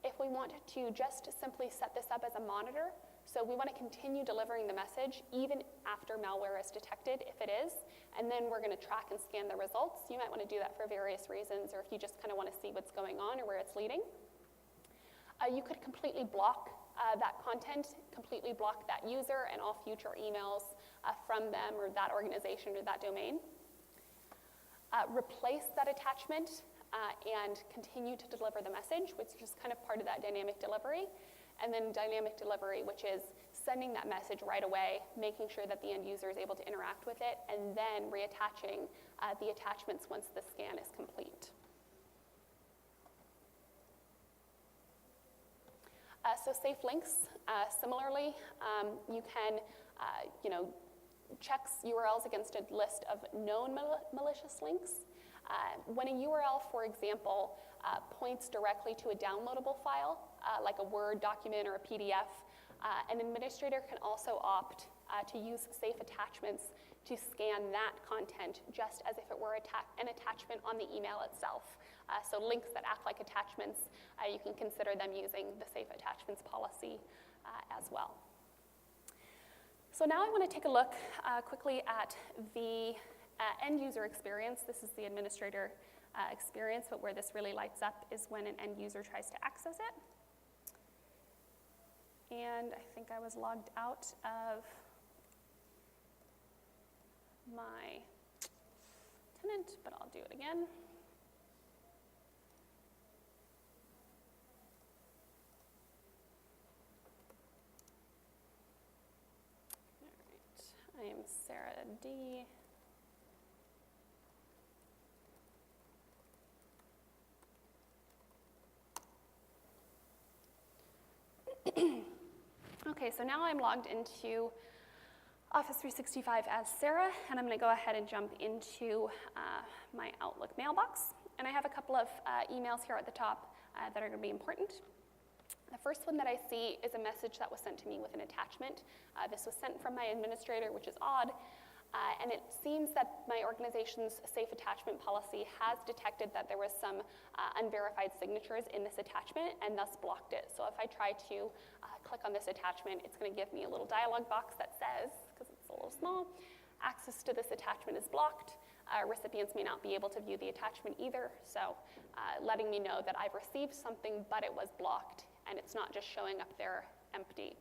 If we want to just simply set this up as a monitor, so we want to continue delivering the message even after malware is detected, if it is, and then we're going to track and scan the results. You might want to do that for various reasons, or if you just kind of want to see what's going on or where it's leading. You could completely block that content, completely block that user and all future emails from them or that organization or that domain. Replace that attachment and continue to deliver the message, which is kind of part of that dynamic delivery. And then dynamic delivery, which is sending that message right away, making sure that the end user is able to interact with it, and then reattaching the attachments once the scan is complete. So safe links, similarly, you can checks URLs against a list of known malicious links. When a URL, for example, points directly to a downloadable file, like a Word document or a PDF, an administrator can also opt to use safe attachments to scan that content just as if it were an attachment on the email itself. So links that act like attachments, you can consider them using the safe attachments policy as well. So now I want to take a look quickly at the end user experience. This is the administrator experience, but where this really lights up is when an end user tries to access it. And I think I was logged out of my tenant, but I'll do it again. I am Sarah D. Okay, so now I'm logged into Office 365 as Sarah, and I'm going to go ahead and jump into my Outlook mailbox. And I have a couple of emails here at the top that are going to be important. The first one that I see is a message that was sent to me with an attachment. This was sent from my administrator, which is odd, and it seems that my organization's safe attachment policy has detected that there was some unverified signatures in this attachment and thus blocked it. So if I try to click on this attachment, it's going to give me a little dialog box that says, because it's a little small, access to this attachment is blocked. Recipients may not be able to view the attachment either, so letting me know that I've received something but it was blocked and it's not just showing up there empty.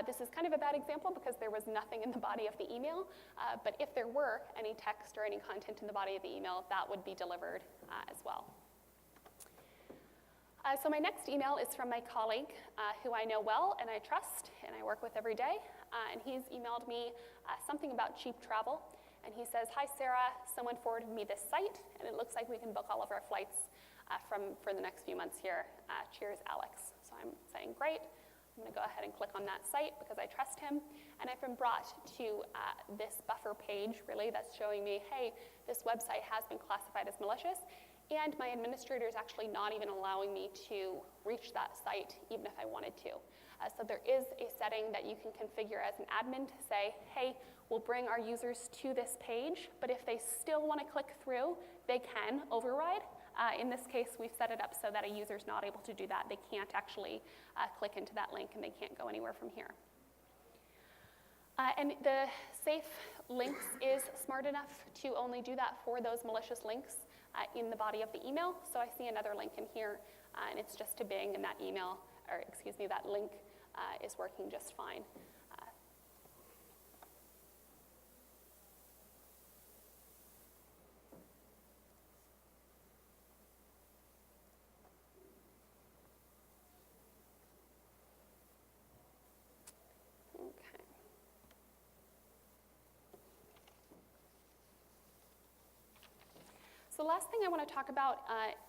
This is kind of a bad example because there was nothing in the body of the email, but if there were any text or any content in the body of the email, that would be delivered as well. So my next email is from my colleague who I know well and I trust and I work with every day, and he's emailed me something about cheap travel, and he says, "Hi Sarah, someone forwarded me this site and it looks like we can book all of our flights for the next few months here. Cheers, Alex." So I'm saying, great. I'm going to go ahead and click on that site because I trust him, and I've been brought to this buffer page, really, that's showing me, hey, this website has been classified as malicious, and my administrator is actually not even allowing me to reach that site, even if I wanted to. So there is a setting that you can configure as an admin to say, hey, we'll bring our users to this page, but if they still want to click through, they can override. In this case, we've set it up so that a user's not able to do that. They can't actually click into that link, and they can't go anywhere from here. And the safe links is smart enough to only do that for those malicious links in the body of the email. So I see another link in here, and it's just to Bing, and that email, or excuse me, that link is working just fine. So the last thing I want to talk about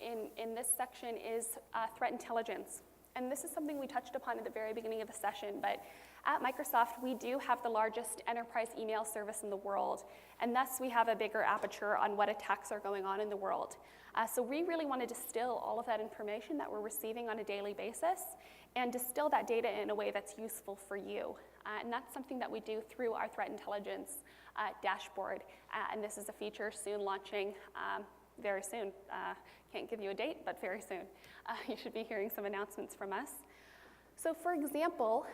in this section is threat intelligence. And this is something we touched upon at the very beginning of the session, but at Microsoft, we do have the largest enterprise email service in the world, and thus we have a bigger aperture on what attacks are going on in the world. So we really want to distill all of that information that we're receiving on a daily basis and distill that data in a way that's useful for you. And that's something that we do through our threat intelligence dashboard. And this is a feature soon launching very soon. Can't give you a date, but very soon. You should be hearing some announcements from us. So for example,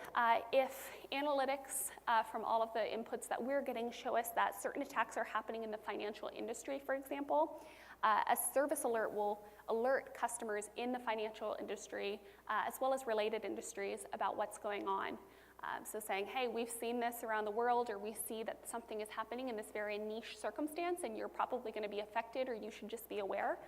if analytics from all of the inputs that we're getting show us that certain attacks are happening in the financial industry, for example, a service alert will alert customers in the financial industry as well as related industries about what's going on. So saying, hey, we've seen this around the world, or we see that something is happening in this very niche circumstance and you're probably going to be affected, or you should just be aware.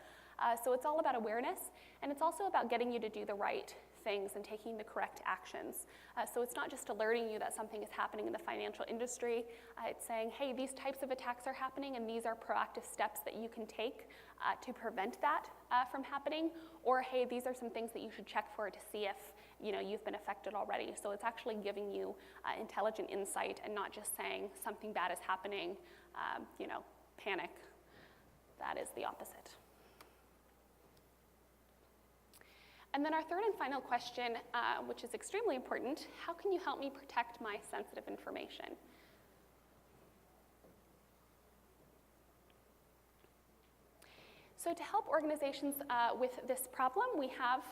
So it's all about awareness, and it's also about getting you to do the right things and taking the correct actions. So it's not just alerting you that something is happening in the financial industry. It's saying, hey, these types of attacks are happening, and these are proactive steps that you can take to prevent that from happening. Or, hey, these are some things that you should check for to see if you've been affected already. So it's actually giving you intelligent insight and not just saying something bad is happening, panic. That is the opposite. And then our third and final question, which is extremely important, how can you help me protect my sensitive information? So to help organizations with this problem, we have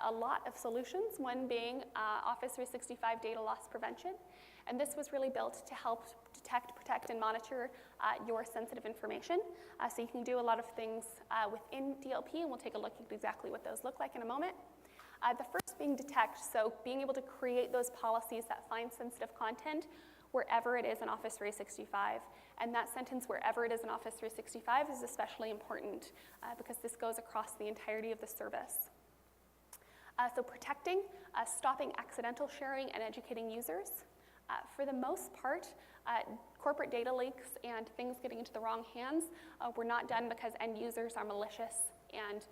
a lot of solutions, one being Office 365 data loss prevention. And this was really built to help detect, protect, and monitor your sensitive information. So you can do a lot of things within DLP, and we'll take a look at exactly what those look like in a moment. The first being detect, so being able to create those policies that find sensitive content wherever it is in Office 365. And that sentence, wherever it is in Office 365, is especially important because this goes across the entirety of the service. So protecting, stopping accidental sharing, and educating users. For the most part, corporate data leaks and things getting into the wrong hands were not done because end users are malicious and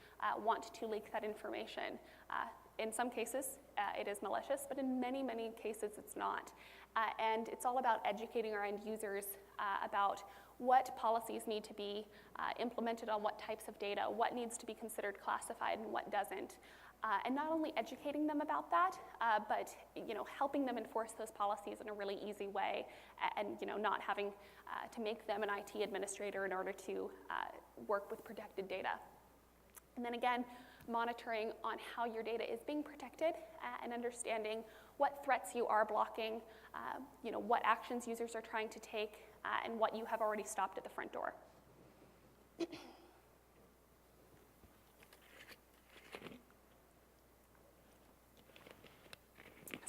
want to leak that information. In some cases, it is malicious, but in many, many cases, it's not. And it's all about educating our end users about what policies need to be implemented on what types of data, what needs to be considered classified and what doesn't. And not only educating them about that, but helping them enforce those policies in a really easy way, and not having to make them an IT administrator in order to work with protected data. And then again, monitoring on how your data is being protected and understanding what threats you are blocking, what actions users are trying to take, and what you have already stopped at the front door.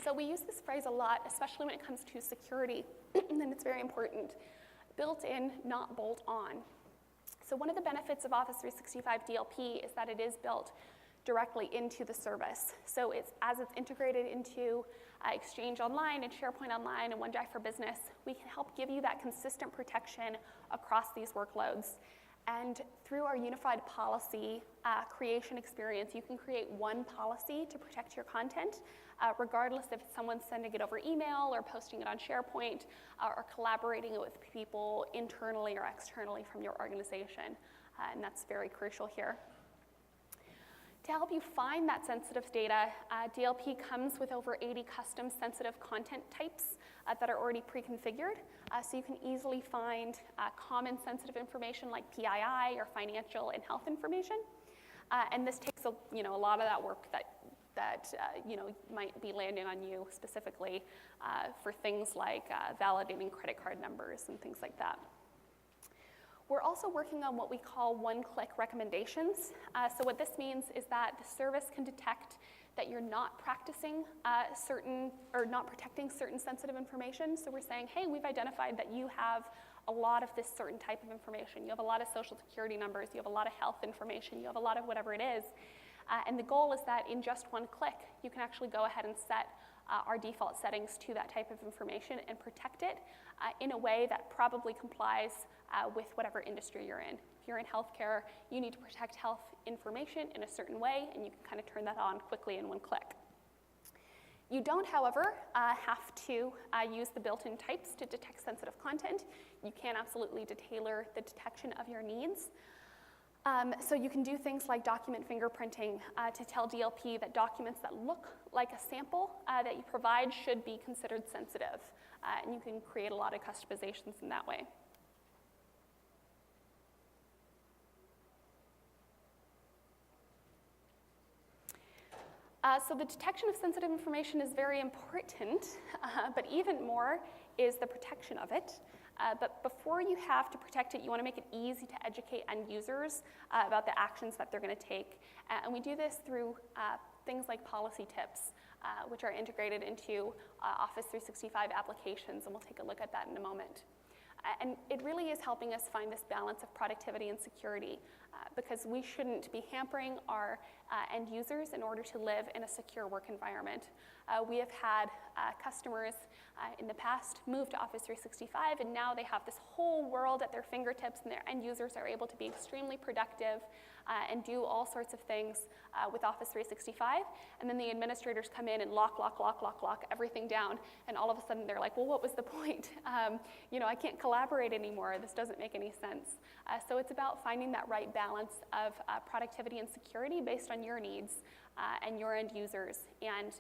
So we use this phrase a lot, especially when it comes to security, and it's very important. Built in, not bolt on. So one of the benefits of Office 365 DLP is that it is built directly into the service. So as it's integrated into Exchange Online and SharePoint Online and OneDrive for Business, we can help give you that consistent protection across these workloads. And through our unified policy creation experience, you can create one policy to protect your content, regardless if someone's sending it over email or posting it on SharePoint or collaborating it with people internally or externally from your organization. And that's very crucial here. To help you find that sensitive data, DLP comes with over 80 custom sensitive content types that are already pre-configured. So you can easily find common sensitive information like PII or financial and health information. And this takes a lot of that work that might be landing on you specifically for things like validating credit card numbers and things like that. We're also working on what we call one-click recommendations. So what this means is that the service can detect that you're not practicing not protecting certain sensitive information. So we're saying, hey, we've identified that you have a lot of this certain type of information. You have a lot of social security numbers. You have a lot of health information. You have a lot of whatever it is. And the goal is that in just one click, you can actually go ahead and set our default settings to that type of information and protect it in a way that probably complies with whatever industry you're in. If you're in healthcare, you need to protect health information in a certain way, and you can kind of turn that on quickly in one click. You don't, however, have to use the built-in types to detect sensitive content. You can absolutely tailor the detection of your needs. So you can do things like document fingerprinting to tell DLP that documents that look like a sample that you provide should be considered sensitive. And you can create a lot of customizations in that way. So the detection of sensitive information is very important, but even more is the protection of it. But before you have to protect it, you want to make it easy to educate end users about the actions that they're going to take. And we do this through things like policy tips, which are integrated into Office 365 applications, and we'll take a look at that in a moment. And it really is helping us find this balance of productivity and security. because we shouldn't be hampering our end users in order to live in a secure work environment. We have had customers in the past move to Office 365, and now they have this whole world at their fingertips, and their end users are able to be extremely productive and do all sorts of things with Office 365. And then the administrators come in and lock everything down, and all of a sudden they're like, well, what was the point? I can't collaborate anymore. This doesn't make any sense. So it's about finding that right balance of productivity and security based on your needs and your end users. And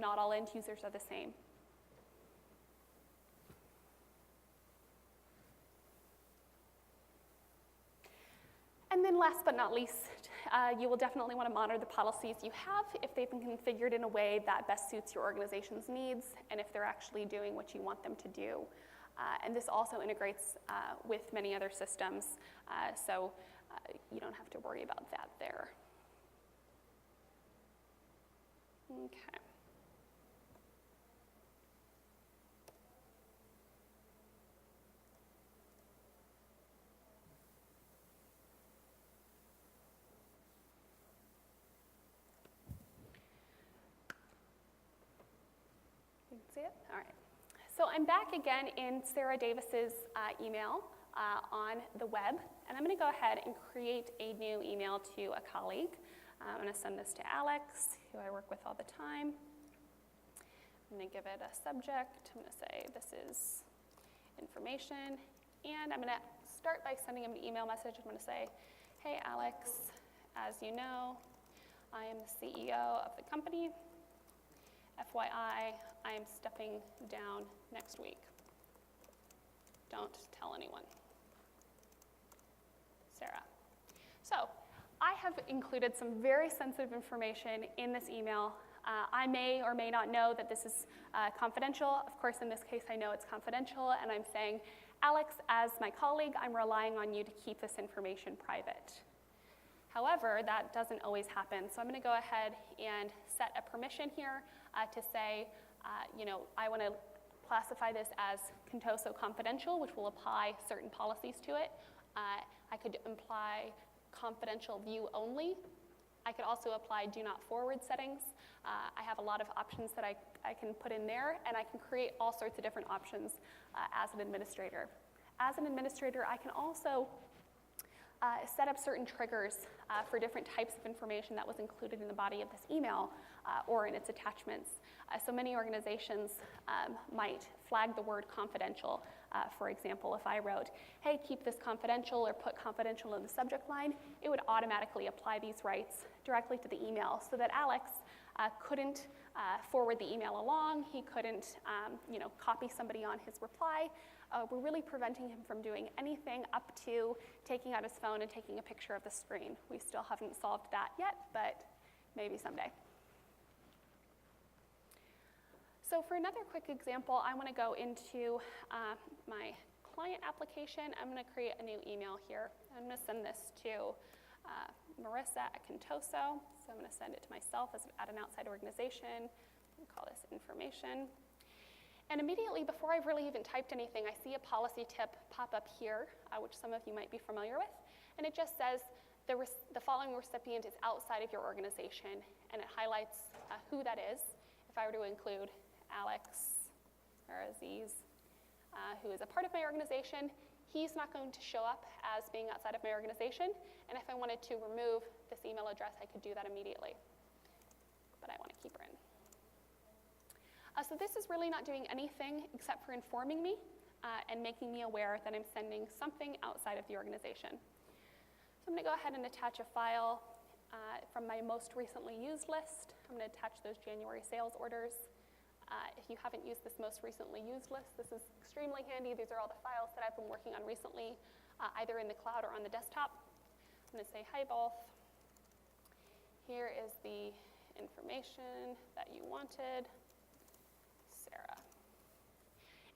not all end users are the same. And then last but not least, you will definitely want to monitor the policies you have if they've been configured in a way that best suits your organization's needs and if they're actually doing what you want them to do. And this also integrates with many other systems, so you don't have to worry about that there. Okay. You can see it? All right. So I'm back again in Sarah Davis's email on the web, and I'm going to go ahead and create a new email to a colleague. I'm going to send this to Alex, who I work with all the time. I'm going to give it a subject. I'm going to say this is information, and I'm going to start by sending him an email message. I'm going to say, hey, Alex, as you know, I am the CEO of the company. FYI, I am stepping down next week. Don't tell anyone. Sarah. So I have included some very sensitive information in this email. I may or may not know that this is confidential. Of course, in this case, I know it's confidential, and I'm saying, Alex, as my colleague, I'm relying on you to keep this information private. However, that doesn't always happen, so I'm going to go ahead and set a permission here to say, I want to classify this as Contoso confidential, which will apply certain policies to it. I could imply confidential view only. I could also apply do not forward settings. I have a lot of options that I can put in there, and I can create all sorts of different options as an administrator. As an administrator, I can also set up certain triggers for different types of information that was included in the body of this email or in its attachments. So many organizations might flag the word confidential. For example, if I wrote, hey, keep this confidential, or put confidential in the subject line, it would automatically apply these rights directly to the email so that Alex couldn't forward the email along. He couldn't copy somebody on his reply. We're really preventing him from doing anything up to taking out his phone and taking a picture of the screen. We still haven't solved that yet, but maybe someday. So for another quick example, I want to go into my client application. I'm going to create a new email here. I'm going to send this to Marissa at Contoso. So I'm going to send it to myself at an outside organization. We'll call this information. And immediately, before I've really even typed anything, I see a policy tip pop up here, which some of you might be familiar with. And it just says the following recipient is outside of your organization, and it highlights who that is. If I were to include Alex or Aziz, who is a part of my organization, he's not going to show up as being outside of my organization. And if I wanted to remove this email address, I could do that immediately. But I want to keep her in. So this is really not doing anything except for informing me and making me aware that I'm sending something outside of the organization. So I'm going to go ahead and attach a file from my most recently used list. I'm going to attach those January sales orders. If you haven't used this most recently used list, this is extremely handy. These are all the files that I've been working on recently, either in the cloud or on the desktop. I'm going to say, hi, both. Here is the information that you wanted. Sarah.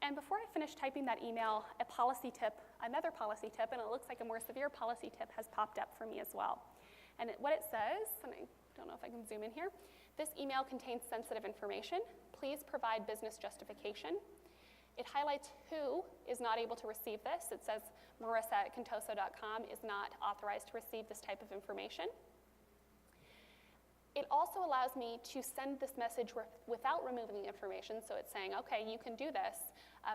And before I finish typing that email, another policy tip, and it looks like a more severe policy tip, has popped up for me as well. And what it says, and I don't know if I can zoom in here, this email contains sensitive information. Please provide business justification. It highlights who is not able to receive this. It says marissa@contoso.com is not authorized to receive this type of information. It also allows me to send this message without removing the information. So it's saying, okay, you can do this,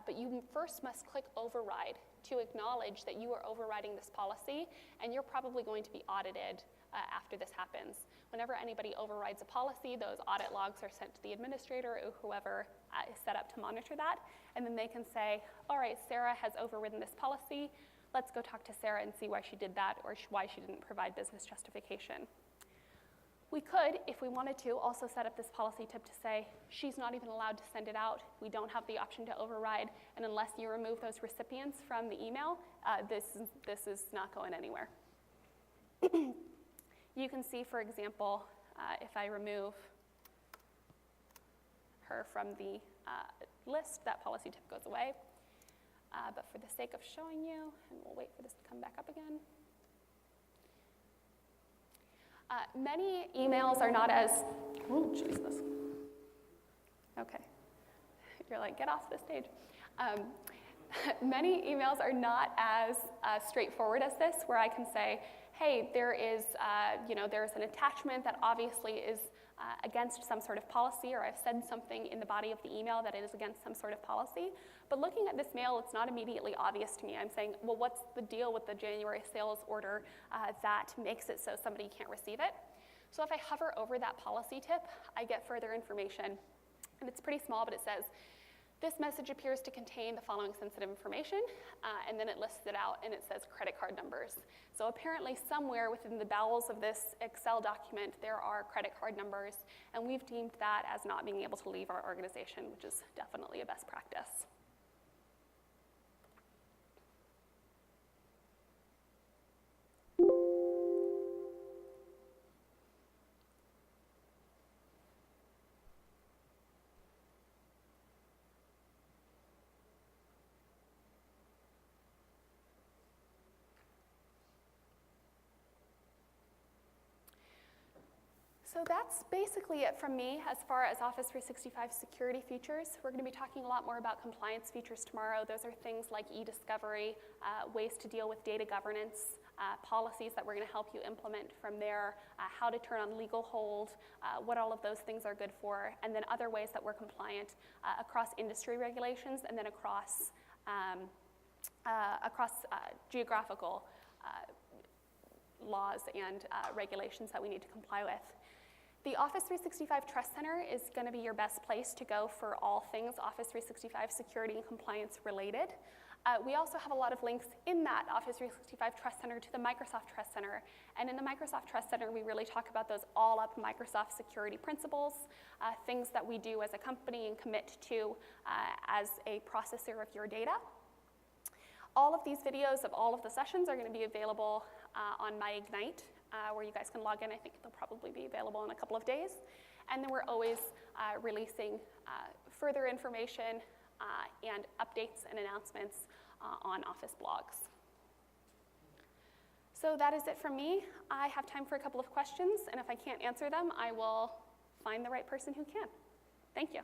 but you first must click override to acknowledge that you are overriding this policy, and you're probably going to be audited after this happens. Whenever anybody overrides a policy, those audit logs are sent to the administrator or whoever is set up to monitor that, and then they can say, all right, Sarah has overridden this policy. Let's go talk to Sarah and see why she did that or why she didn't provide business justification. We could, if we wanted to, also set up this policy tip to say, she's not even allowed to send it out. We don't have the option to override, and unless you remove those recipients from the email, this is not going anywhere. You can see, for example, if I remove her from the list, that policy tip goes away. But for the sake of showing you, and we'll wait for this to come back up again. Many emails are not as, oh, Jesus. Okay. You're like, get off the stage. Many emails are not as straightforward as this, where I can say, hey, there's an attachment that obviously is against some sort of policy, or I've said something in the body of the email that it is against some sort of policy. But looking at this mail, it's not immediately obvious to me. I'm saying, well, what's the deal with the January sales order that makes it so somebody can't receive it? So if I hover over that policy tip, I get further information. And it's pretty small, but it says, this message appears to contain the following sensitive information, and then it lists it out, and it says credit card numbers. So apparently somewhere within the bowels of this Excel document, there are credit card numbers, and we've deemed that as not being able to leave our organization, which is definitely a best practice. So that's basically it from me as far as Office 365 security features. We're going to be talking a lot more about compliance features tomorrow. Those are things like e-discovery, ways to deal with data governance, policies that we're going to help you implement from there, how to turn on legal hold, what all of those things are good for, and then other ways that we're compliant across industry regulations and then across geographical laws and regulations that we need to comply with. The Office 365 Trust Center is going to be your best place to go for all things Office 365 security and compliance related. We also have a lot of links in that Office 365 Trust Center to the Microsoft Trust Center. And in the Microsoft Trust Center, we really talk about those all-up Microsoft security principles, things that we do as a company and commit to as a processor of your data. All of these videos of all of the sessions are going to be available on My Ignite, where you guys can log in. I think they'll probably be available in a couple of days. And then we're always releasing further information and updates and announcements on Office blogs. So that is it from me. I have time for a couple of questions, and if I can't answer them, I will find the right person who can. Thank you.